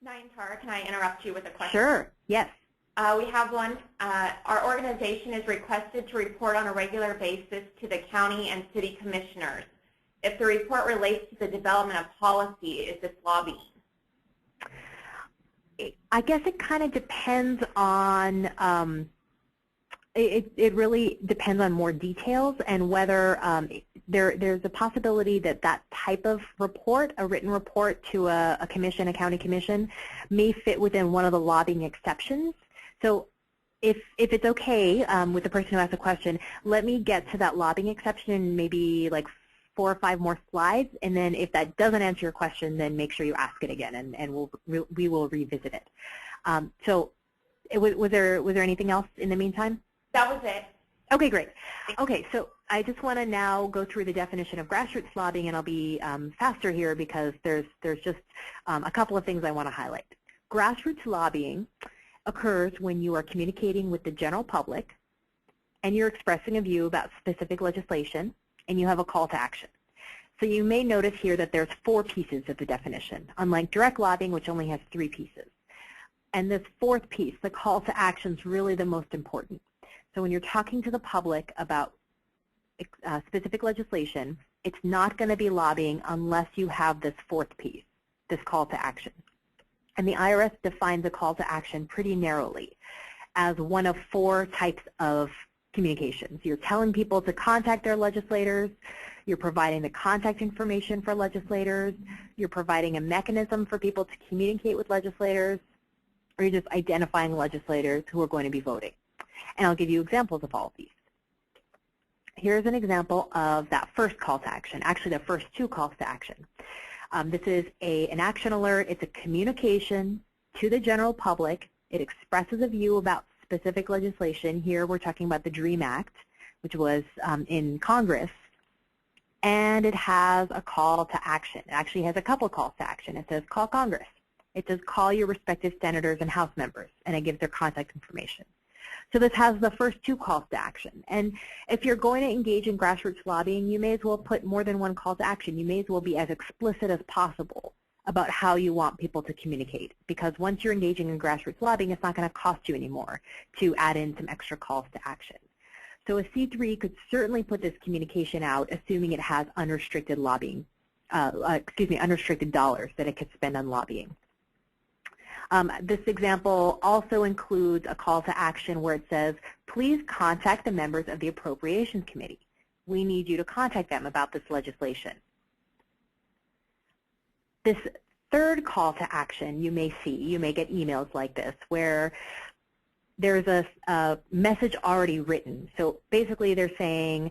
Nayantara, can I interrupt you with a question? Sure, yes. We have one. Our organization is requested to report on a regular basis to the county and city commissioners. If the report relates to the development of policy, is this lobbying? I guess it kind of depends on, it really depends on more details and whether there's a possibility that that type of report, a written report to a commission, a county commission, may fit within one of the lobbying exceptions. So if it's okay with the person who asked the question, let me get to that lobbying exception in maybe like 4 or 5 more slides, and then if that doesn't answer your question, then make sure you ask it again, and we will revisit it. So was there anything else in the meantime? That was it. Okay, great. Okay, so I just want to now go through the definition of grassroots lobbying, and I'll be faster here because there's just a couple of things I want to highlight. Grassroots lobbying occurs when you are communicating with the general public and you're expressing a view about specific legislation and you have a call to action. So you may notice here that there's 4 pieces of the definition, unlike direct lobbying, which only has 3 pieces. And this 4th piece, the call to action, is really the most important. So when you're talking to the public about specific legislation, it's not going to be lobbying unless you have this 4th piece, this call to action. And the IRS defines a call to action pretty narrowly as one of 4 types of communications. You're telling people to contact their legislators, you're providing the contact information for legislators, you're providing a mechanism for people to communicate with legislators, or you're just identifying legislators who are going to be voting. And I'll give you examples of all of these. Here's an example of that first call to action, actually the first 2 calls to action. This is an action alert. It's a communication to the general public. It expresses a view about specific legislation. Here we're talking about the DREAM Act, which was in Congress. And it has a call to action. It actually has a couple calls to action. It says call Congress. It says call your respective senators and House members, and it gives their contact information. So this has the first 2 calls to action. And if you're going to engage in grassroots lobbying, you may as well put more than 1 call to action. You may as well be as explicit as possible about how you want people to communicate. Because once you're engaging in grassroots lobbying, it's not going to cost you anymore to add in some extra calls to action. So a C3 could certainly put this communication out, assuming it has unrestricted lobbying, unrestricted dollars that it could spend on lobbying. This example also includes a call to action where it says, please contact the members of the Appropriations Committee. We need you to contact them about this legislation. This 3rd call to action you may see, you may get emails like this, where there's a message already written. So basically they're saying,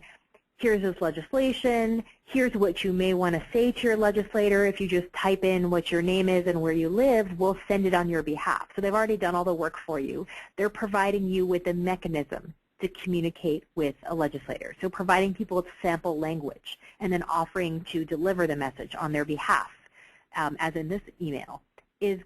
here's this legislation, here's what you may want to say to your legislator. If you just type in what your name is and where you live, we'll send it on your behalf. So they've already done all the work for you. They're providing you with a mechanism to communicate with a legislator. So providing people with sample language and then offering to deliver the message on their behalf, as in this email, is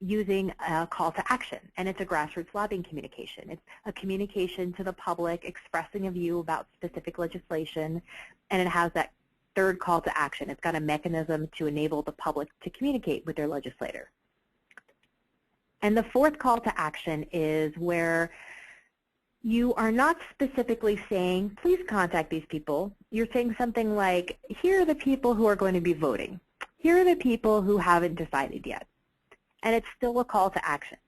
using a call to action, and it's a grassroots lobbying communication. It's a communication to the public expressing a view about specific legislation, and it has that 3rd call to action. It's got a mechanism to enable the public to communicate with their legislator. And the 4th call to action is where you are not specifically saying, please contact these people. You're saying something like, here are the people who are going to be voting. Here are the people who haven't decided yet. And it's still a call to action.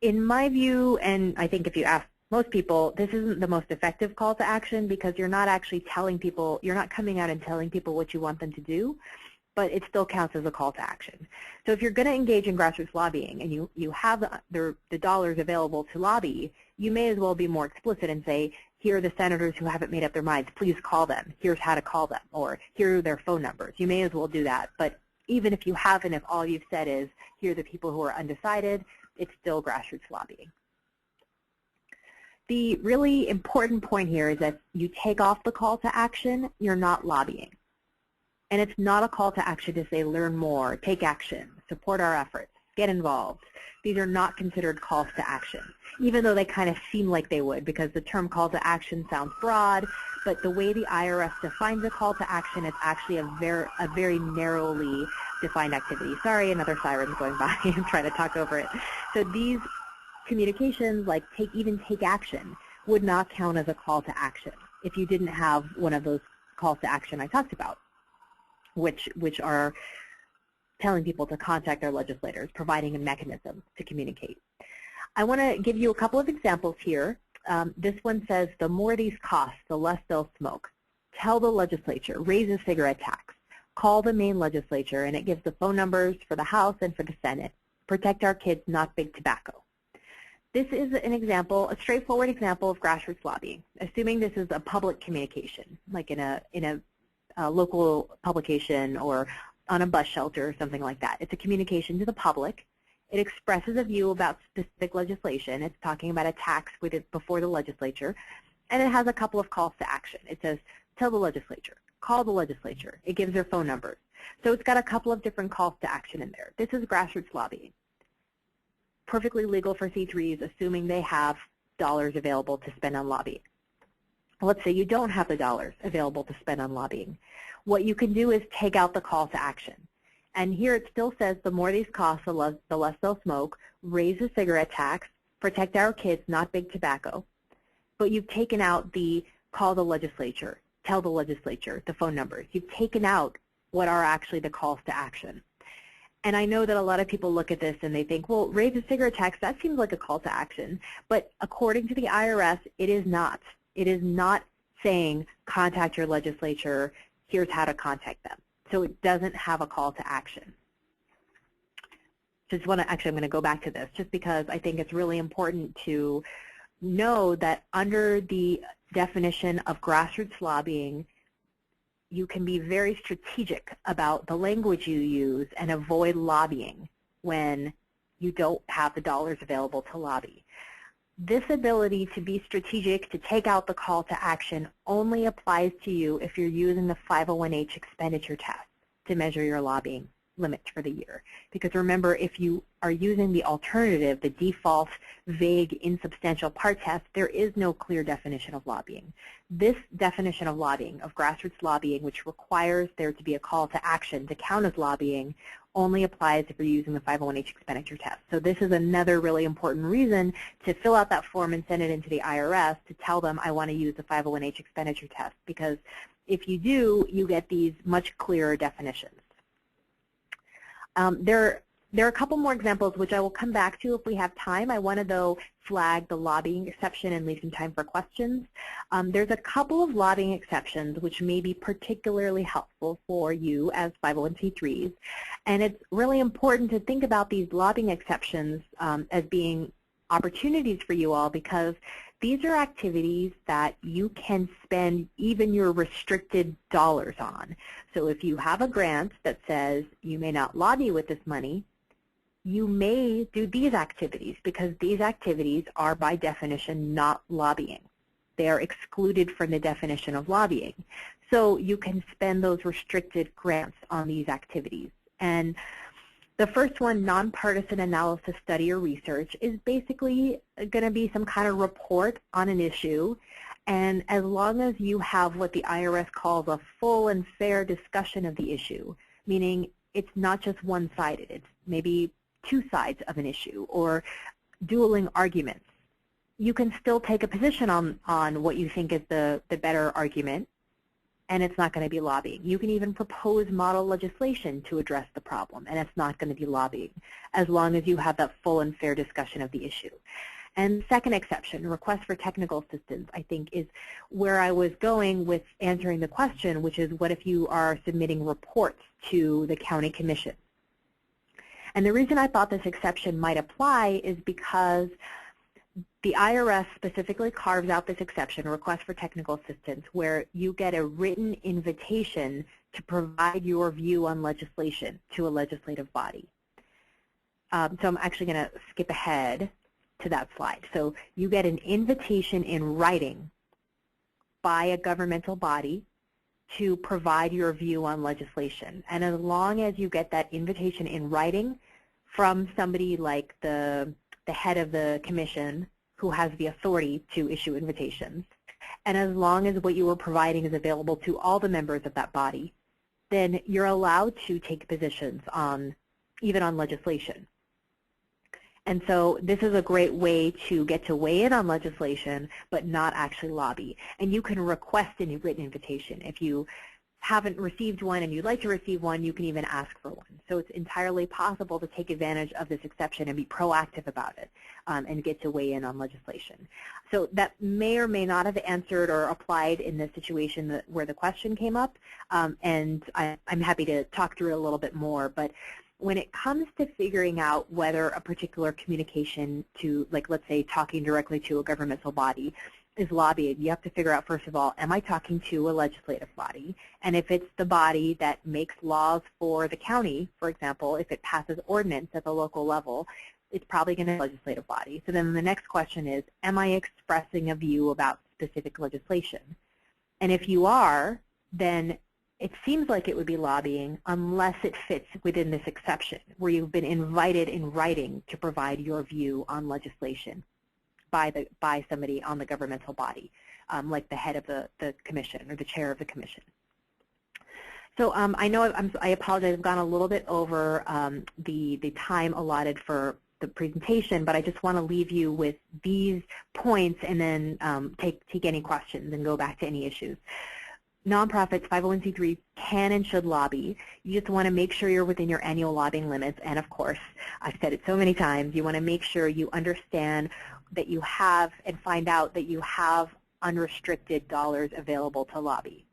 In my view, and I think if you ask most people, this isn't the most effective call to action because you're not actually telling people, you're not coming out and telling people what you want them to do, but it still counts as a call to action. So if you're going to engage in grassroots lobbying and you have the dollars available to lobby, you may as well be more explicit and say, here are the senators who haven't made up their minds. Please call them. Here's how to call them. Or here are their phone numbers. You may as well do that. But even if you haven't, if all you've said is, here are the people who are undecided, it's still grassroots lobbying. The really important point here is that you take off the call to action, you're not lobbying. And it's not a call to action to say, learn more, take action, support our efforts, get involved. These are not considered calls to action, even though they kind of seem like they would, because the term call to action sounds broad, but the way the IRS defines a call to action is actually a very narrowly defined activity. Sorry, another siren's going by. I'm trying to talk over it. So these communications, like even take action, would not count as a call to action if you didn't have one of those calls to action I talked about, which are telling people to contact their legislators, providing a mechanism to communicate. I want to give you a couple of examples here. This one says, the more these cost, the less they'll smoke. Tell the legislature, raise a cigarette tax. Call the main legislature, and it gives the phone numbers for the House and for the Senate. Protect our kids, not big tobacco. This is an example, a straightforward example of grassroots lobbying, assuming this is a public communication, like in a local publication or on a bus shelter or something like that. It's a communication to the public. It expresses a view about specific legislation. It's talking about a tax before the legislature. And it has a couple of calls to action. It says, tell the legislature, call the legislature. It gives their phone numbers. So it's got a couple of different calls to action in there. This is grassroots lobbying. Perfectly legal for C3s, assuming they have dollars available to spend on lobbying. let's say you don't have the dollars available to spend on lobbying. What you can do is take out the call to action. And here it still says the more these cost, the less they'll smoke, raise the cigarette tax, protect our kids, not big tobacco. But you've taken out the call the legislature, tell the legislature, the phone numbers. You've taken out what are actually the calls to action. And I know that a lot of people look at this and they think, well, raise the cigarette tax, that seems like a call to action. But according to the IRS, it is not. It is not saying contact your legislature, here's how to contact them. So it doesn't have a call to action. Just want to, actually, I'm going to go back to this just because I think it's really important to know that under the definition of grassroots lobbying, you can be very strategic about the language you use and avoid lobbying when you don't have the dollars available to lobby. This ability to be strategic, to take out the call to action, only applies to you if you're using the 501H expenditure test to measure your lobbying limits for the year. Because remember, if you are using the alternative, the default, vague, insubstantial part test, there is no clear definition of lobbying. This definition of lobbying, of grassroots lobbying, which requires there to be a call to action to count as lobbying, only applies if you're using the 501H expenditure test. So this is another really important reason to fill out that form and send it into the IRS to tell them I want to use the 501H expenditure test, because if you do, you get these much clearer definitions. There are a couple more examples which I will come back to if we have time. I want to, though, flag the lobbying exception and leave some time for questions. There's a couple of lobbying exceptions which may be particularly helpful for you as 501c3s. And it's really important to think about these lobbying exceptions as being opportunities for you all, because these are activities that you can spend even your restricted dollars on. So if you have a grant that says you may not lobby with this money, you may do these activities, because these activities are by definition not lobbying. They are excluded from the definition of lobbying. So you can spend those restricted grants on these activities. And the first one, nonpartisan analysis, study, or research, is basically going to be some kind of report on an issue. And as long as you have what the IRS calls a full and fair discussion of the issue, meaning it's not just one-sided, it's maybe two sides of an issue or dueling arguments, you can still take a position on what you think is the better argument, and it's not going to be lobbying. You can even propose model legislation to address the problem, and it's not going to be lobbying, as long as you have that full and fair discussion of the issue. And second exception, request for technical assistance, I think is where I was going with answering the question, which is what if you are submitting reports to the county commission? And the reason I thought this exception might apply is because the IRS specifically carves out this exception, request for technical assistance, where you get a written invitation to provide your view on legislation to a legislative body. So I'm actually going to skip ahead to that slide. So you get an invitation in writing by a governmental body to provide your view on legislation. And as long as you get that invitation in writing from somebody like the head of the commission who has the authority to issue invitations, and as long as what you are providing is available to all the members of that body, then you're allowed to take positions on, even on legislation. And so this is a great way to get to weigh in on legislation, but not actually lobby. And you can request a written invitation. If you haven't received one and you'd like to receive one, you can even ask for one. So it's entirely possible to take advantage of this exception and be proactive about it and get to weigh in on legislation. So that may or may not have answered or applied in the situation where the question came up, and I'm happy to talk through it a little bit more. But when it comes to figuring out whether a particular communication to, like, let's say talking directly to a governmental body is lobbying, you have to figure out, first of all, am I talking to a legislative body? And if it's the body that makes laws for the county, for example, if it passes ordinance at the local level, it's probably going to be a legislative body. So then the next question is, am I expressing a view about specific legislation? And if you are, then it seems like it would be lobbying unless it fits within this exception, where you've been invited in writing to provide your view on legislation by somebody on the governmental body, like the head of the commission or the chair of the commission. So I know I apologize, I've gone a little bit over the time allotted for the presentation, but I just want to leave you with these points and then take any questions and go back to any issues. Nonprofits, 501c3, can and should lobby. You just want to make sure you're within your annual lobbying limits, and of course, I've said it so many times, you want to make sure you understand that you have and find out that you have unrestricted dollars available to lobby.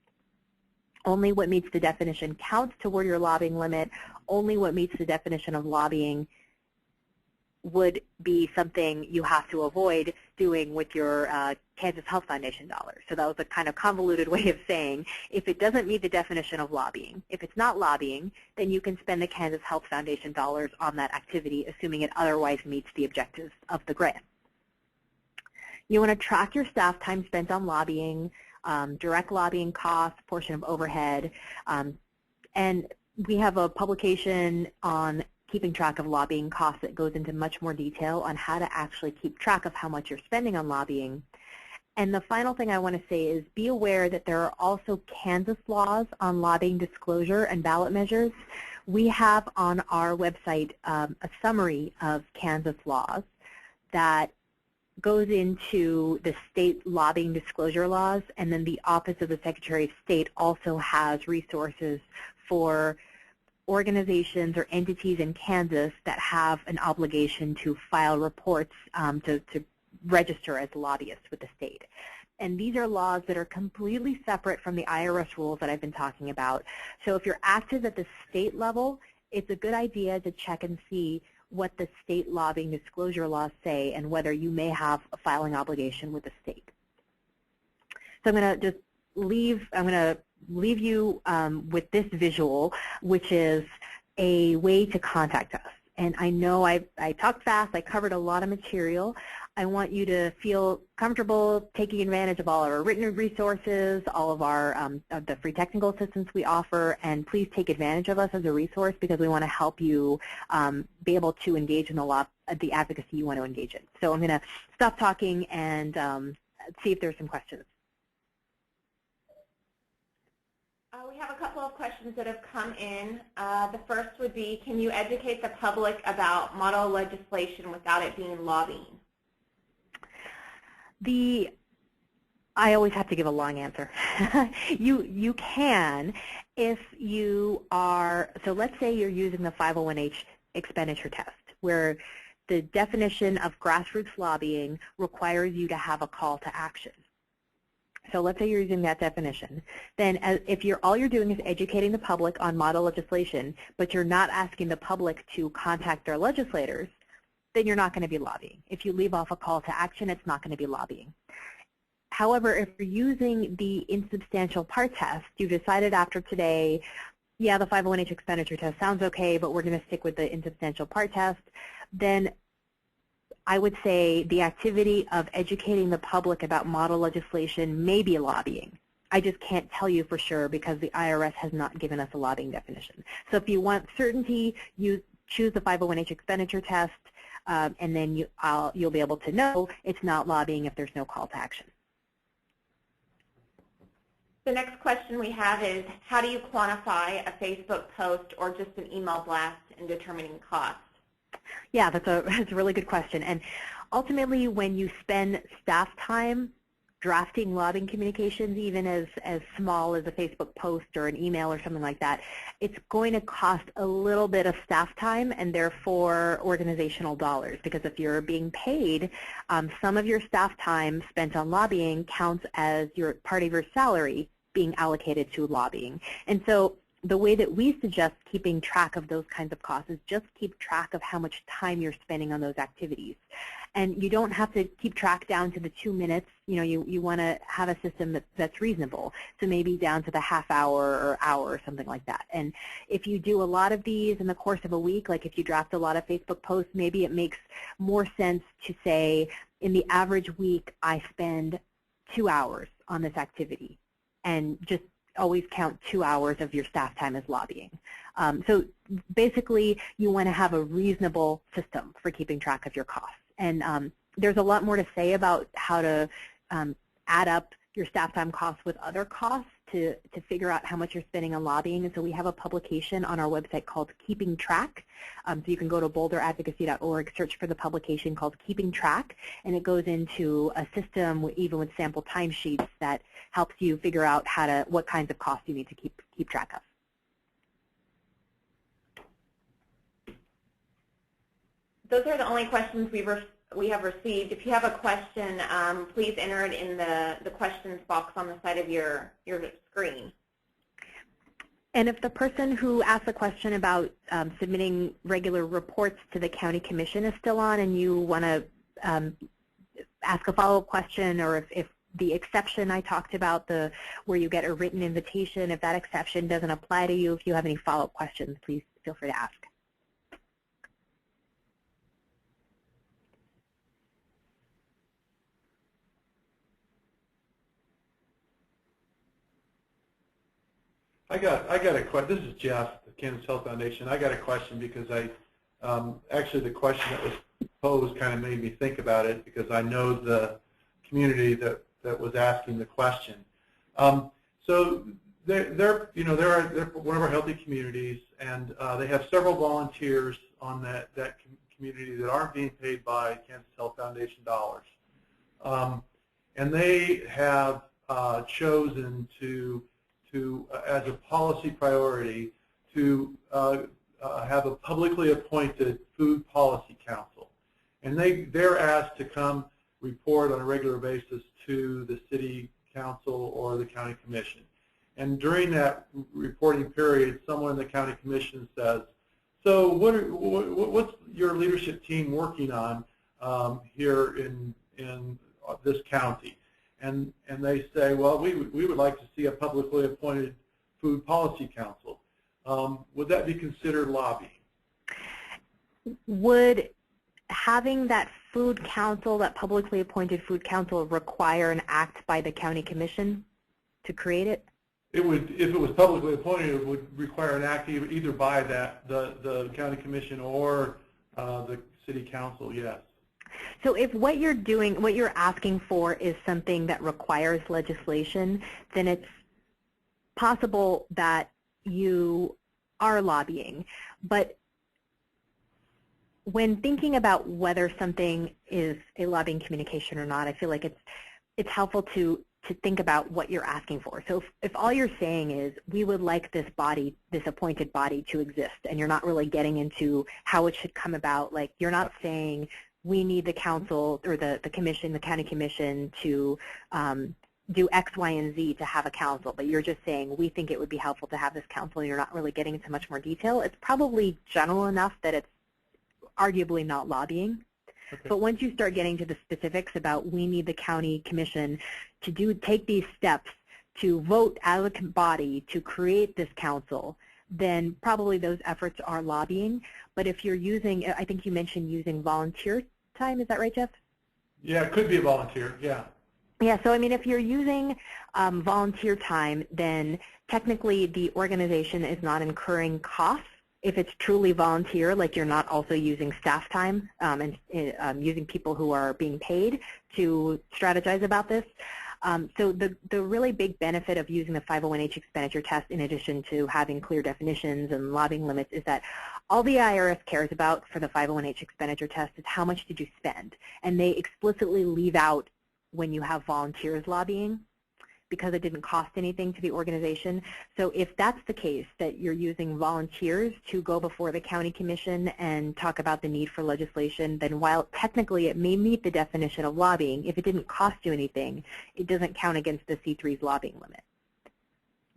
Only what meets the definition counts toward your lobbying limit. Only what meets the definition of lobbying would be something you have to avoid doing with your Kansas Health Foundation dollars. So that was a kind of convoluted way of saying if it doesn't meet the definition of lobbying, if it's not lobbying, then you can spend the Kansas Health Foundation dollars on that activity, assuming it otherwise meets the objectives of the grant. You want to track your staff time spent on lobbying, direct lobbying costs, portion of overhead, and we have a publication on keeping track of lobbying costs that goes into much more detail on how to actually keep track of how much you're spending on lobbying. And the final thing I want to say is be aware that there are also Kansas laws on lobbying disclosure and ballot measures. We have on our website a summary of Kansas laws that goes into the state lobbying disclosure laws, and then the Office of the Secretary of State also has resources for organizations or entities in Kansas that have an obligation to file reports to register as lobbyists with the state. And these are laws that are completely separate from the IRS rules that I've been talking about. So if you're active at the state level, it's a good idea to check and see what the state lobbying disclosure laws say and whether you may have a filing obligation with the state. So I'm going to just leave you with this visual, which is a way to contact us. And I know I talked fast, I covered a lot of material. I want you to feel comfortable taking advantage of all of our written resources, all of our of the free technical assistance we offer, and please take advantage of us as a resource because we want to help you be able to engage in the advocacy you want to engage in. So I'm going to stop talking and see if there's some questions. We have a couple of questions that have come in. The first would be, can you educate the public about model legislation without it being lobbying? I always have to give a long answer. You can if you are, so let's say you're using the 501H expenditure test, where the definition of grassroots lobbying requires you to have a call to action. So let's say you're using that definition. Then if all you're doing is educating the public on model legislation, but you're not asking the public to contact their legislators, then you're not going to be lobbying. If you leave off a call to action, it's not going to be lobbying. However, if you're using the insubstantial part test, you decided after today, yeah, the 501H expenditure test sounds okay, but we're going to stick with the insubstantial part test, then I would say the activity of educating the public about model legislation may be lobbying. I just can't tell you for sure because the IRS has not given us a lobbying definition. So if you want certainty, you choose the 501H expenditure test, and then you'll be able to know it's not lobbying if there's no call to action. The next question we have is, how do you quantify a Facebook post or just an email blast in determining cost? Yeah, that's a really good question. And ultimately, when you spend staff time drafting lobbying communications, even as small as a Facebook post or an email or something like that, it's going to cost a little bit of staff time and therefore organizational dollars. Because if you're being paid, some of your staff time spent on lobbying counts as your part of your salary being allocated to lobbying. And so the way that we suggest keeping track of those kinds of costs is just keep track of how much time you're spending on those activities. And you don't have to keep track down to the 2 minutes. You know, you want to have a system that's reasonable. So maybe down to the half hour or hour or something like that. And if you do a lot of these in the course of a week, like if you draft a lot of Facebook posts, maybe it makes more sense to say, in the average week, I spend 2 hours on this activity. And just always count 2 hours of your staff time as lobbying. So basically, you want to have a reasonable system for keeping track of your costs. And there's a lot more to say about how to add up your staff time costs with other costs to figure out how much you're spending on lobbying. And so we have a publication on our website called Keeping Track. So you can go to boulderadvocacy.org, search for the publication called Keeping Track, and it goes into a system even with sample timesheets that helps you figure out what kinds of costs you need to keep track of. Those are the only questions we have received. If you have a question, please enter it in the questions box on the side of your screen. And if the person who asked the question about submitting regular reports to the county commission is still on and you want to ask a follow-up question, or if the exception I talked about, where you get a written invitation, if that exception doesn't apply to you, if you have any follow-up questions, please feel free to ask. I got a question. This is Jeff, the Kansas Health Foundation. I got a question because actually the question that was posed kind of made me think about it, because I know the community that was asking the question. So they're one of our healthy communities, and they have several volunteers on that community that aren't being paid by Kansas Health Foundation dollars, and they have chosen to as a policy priority to have a publicly appointed food policy council. And they're asked to come report on a regular basis to the city council or the county commission. And during that reporting period, someone in the county commission says, so what's your leadership team working on here in this county? And they say, well, we would like to see a publicly appointed food policy council. Would that be considered lobbying? Would having that food council, that publicly appointed food council, require an act by the county commission to create it? It would, if it was publicly appointed, it would require an act either by the county commission or the city council, yes. So if what you're doing, what you're asking for is something that requires legislation, then it's possible that you are lobbying. But when thinking about whether something is a lobbying communication or not, I feel like it's helpful to think about what you're asking for. So if all you're saying is, we would like this body, this appointed body to exist, and you're not really getting into how it should come about, like you're not saying, we need the council or the commission, the county commission to do X, Y, and Z to have a council, but you're just saying, we think it would be helpful to have this council, and you're not really getting into much more detail. It's probably general enough that it's arguably not lobbying. Okay. But once you start getting to the specifics about, we need the county commission to take these steps to vote as a body to create this council, then probably those efforts are lobbying. But if you're using, I think you mentioned using volunteer time, is that right, Jeff? Yeah, it could be a volunteer, yeah. Yeah, so I mean, if you're using volunteer time, then technically the organization is not incurring costs. If it's truly volunteer, like you're not also using staff time and using people who are being paid to strategize about this. So the really big benefit of using the 501H expenditure test, in addition to having clear definitions and lobbying limits, is that all the IRS cares about for the 501H expenditure test is how much did you spend. And they explicitly leave out when you have volunteers lobbying, because it didn't cost anything to the organization. So if that's the case, that you're using volunteers to go before the county commission and talk about the need for legislation, then while technically it may meet the definition of lobbying, if it didn't cost you anything, it doesn't count against the C3's lobbying limit.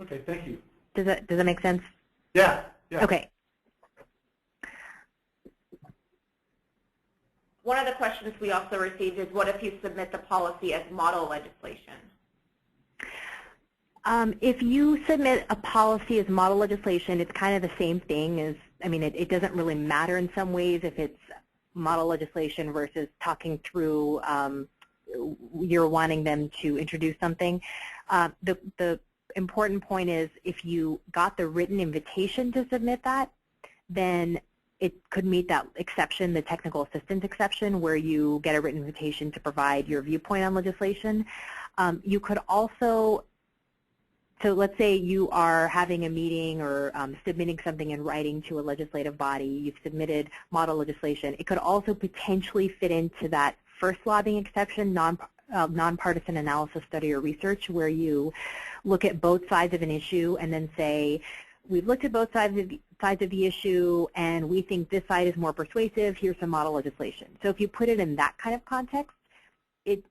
Okay, thank you. Does that make sense? Yeah, yeah. Okay. One of the questions we also received is, what if you submit the policy as model legislation? If you submit a policy as model legislation, it's kind of the same thing as, I mean, it doesn't really matter in some ways if it's model legislation versus talking through you're wanting them to introduce something. The important point is, if you got the written invitation to submit that, then it could meet that exception, the technical assistance exception, where you get a written invitation to provide your viewpoint on legislation. You could also, so let's say you are having a meeting or submitting something in writing to a legislative body. You've submitted model legislation. It could also potentially fit into that first lobbying exception, nonpartisan analysis, study, or research, where you look at both sides of an issue and then say, we've looked at both sides of the issue, and we think this side is more persuasive. Here's some model legislation. So if you put it in that kind of context, it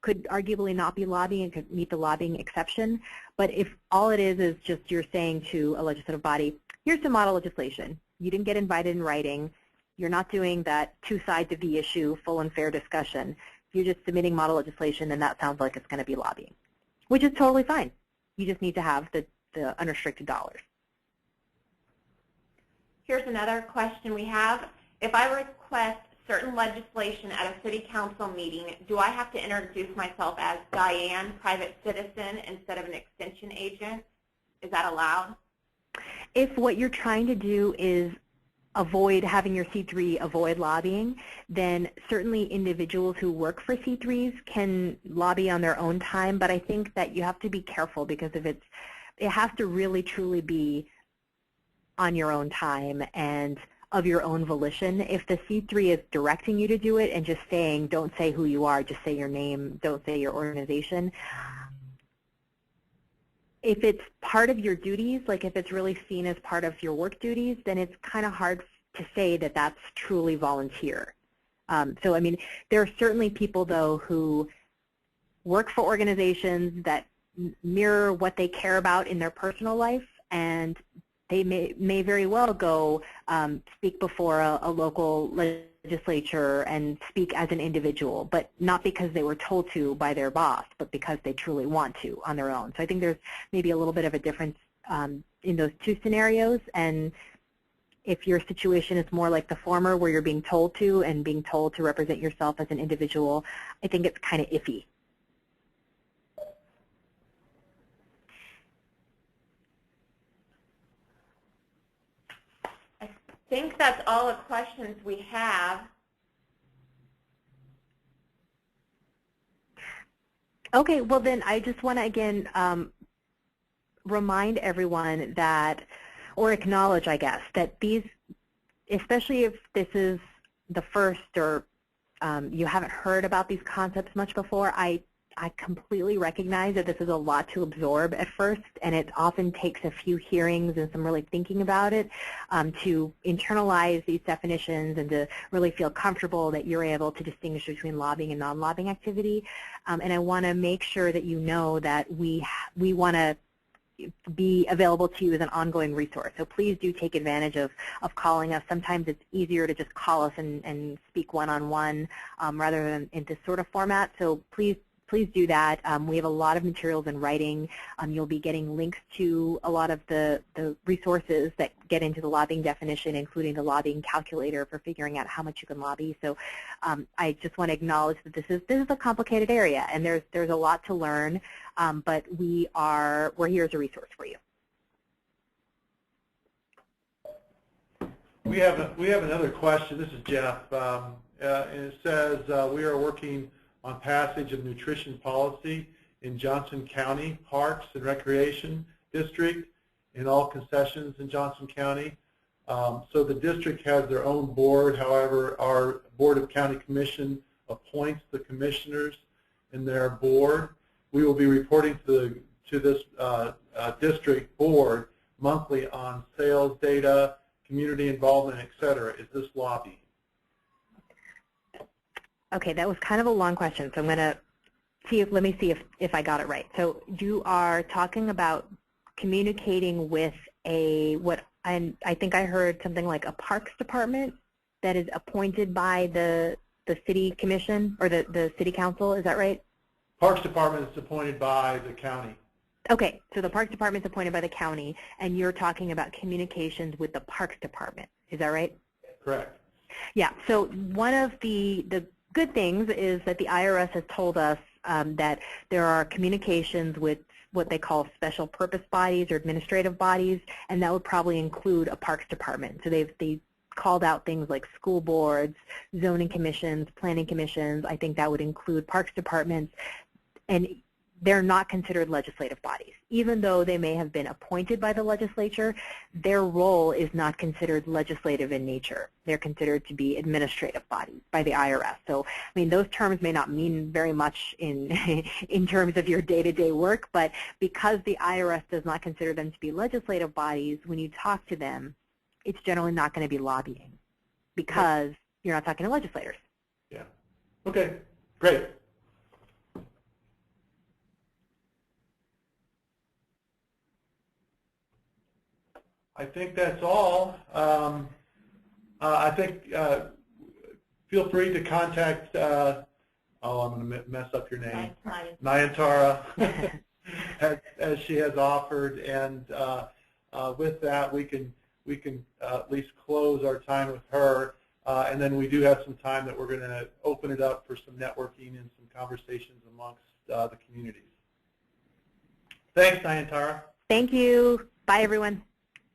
could arguably not be lobbying. It could meet the lobbying exception. But if all it is just you're saying to a legislative body, here's some model legislation. You didn't get invited in writing. You're not doing that two sides of the issue, full and fair discussion. You're just submitting model legislation, then that sounds like it's going to be lobbying, which is totally fine. You just need to have the unrestricted dollars. Here's another question we have. If I request certain legislation at a city council meeting, do I have to introduce myself as Diane, private citizen, instead of an extension agent? Is that allowed? If what you're trying to do is avoid having your C3 avoid lobbying, then certainly individuals who work for C3s can lobby on their own time, but I think that you have to be careful, because if it has to really truly be on your own time and of your own volition. If the C3 is directing you to do it and just saying, don't say who you are, just say your name, don't say your organization, if it's part of your duties, like if it's really seen as part of your work duties, then it's kind of hard to say that that's truly volunteer. So, I mean, there are certainly people, though, who work for organizations that mirror what they care about in their personal life, and they may very well go speak before a local legislature and speak as an individual, but not because they were told to by their boss, but because they truly want to on their own. So I think there's maybe a little bit of a difference in those two scenarios. And if your situation is more like the former, where you're being told to and being told to represent yourself as an individual, I think it's kind of iffy. I think that's all the questions we have. Okay, well then I just want to again remind everyone that, or acknowledge, I guess, that these, especially if this is the first or you haven't heard about these concepts much before, I completely recognize that this is a lot to absorb at first, and it often takes a few hearings and some really thinking about it to internalize these definitions and to really feel comfortable that you're able to distinguish between lobbying and non-lobbying activity. And I want to make sure that you know that we want to be available to you as an ongoing resource. So please do take advantage of calling us. Sometimes it's easier to just call us and speak one-on-one rather than in this sort of format. So please do that. We have a lot of materials in writing. You'll be getting links to a lot of the resources that get into the lobbying definition, including the lobbying calculator for figuring out how much you can lobby. So I just want to acknowledge that this is a complicated area, and there's a lot to learn, but we're here as a resource for you. We have another question. This is Jeff, and it says we are working on passage of nutrition policy in Johnson County Parks and Recreation District in all concessions in Johnson County. So the district has their own board. However, our Board of County Commission appoints the commissioners in their board. We will be reporting to this district board monthly on sales data, community involvement, et cetera. Is this lobbying? Okay, that was kind of a long question, so I'm going to let me see if I got it right. So you are talking about communicating with and I think I heard something like a parks department that is appointed by the city commission or the city council, is that right? Parks department is appointed by the county. Okay, so the parks department is appointed by the county, and you're talking about communications with the parks department, is that right? Correct. Yeah, so one of the good things is that the IRS has told us that there are communications with what they call special purpose bodies or administrative bodies, and that would probably include a parks department. So they called out things like school boards, zoning commissions, planning commissions. I think that would include parks departments, and they're not considered legislative bodies. Even though they may have been appointed by the legislature, their role is not considered legislative in nature. They're considered to be administrative bodies by the IRS. So, I mean, those terms may not mean very much in, in terms of your day-to-day work, but because the IRS does not consider them to be legislative bodies, when you talk to them, it's generally not going to be lobbying because you're not talking to legislators. Yeah. Okay, great. I think that's all. I think feel free to contact, oh, I'm going to mess up your name, Nayantara, as she has offered, and with that we can at least close our time with her, and then we do have some time that we're going to open it up for some networking and some conversations amongst the communities. Thanks, Nayantara. Thank you. Bye, everyone.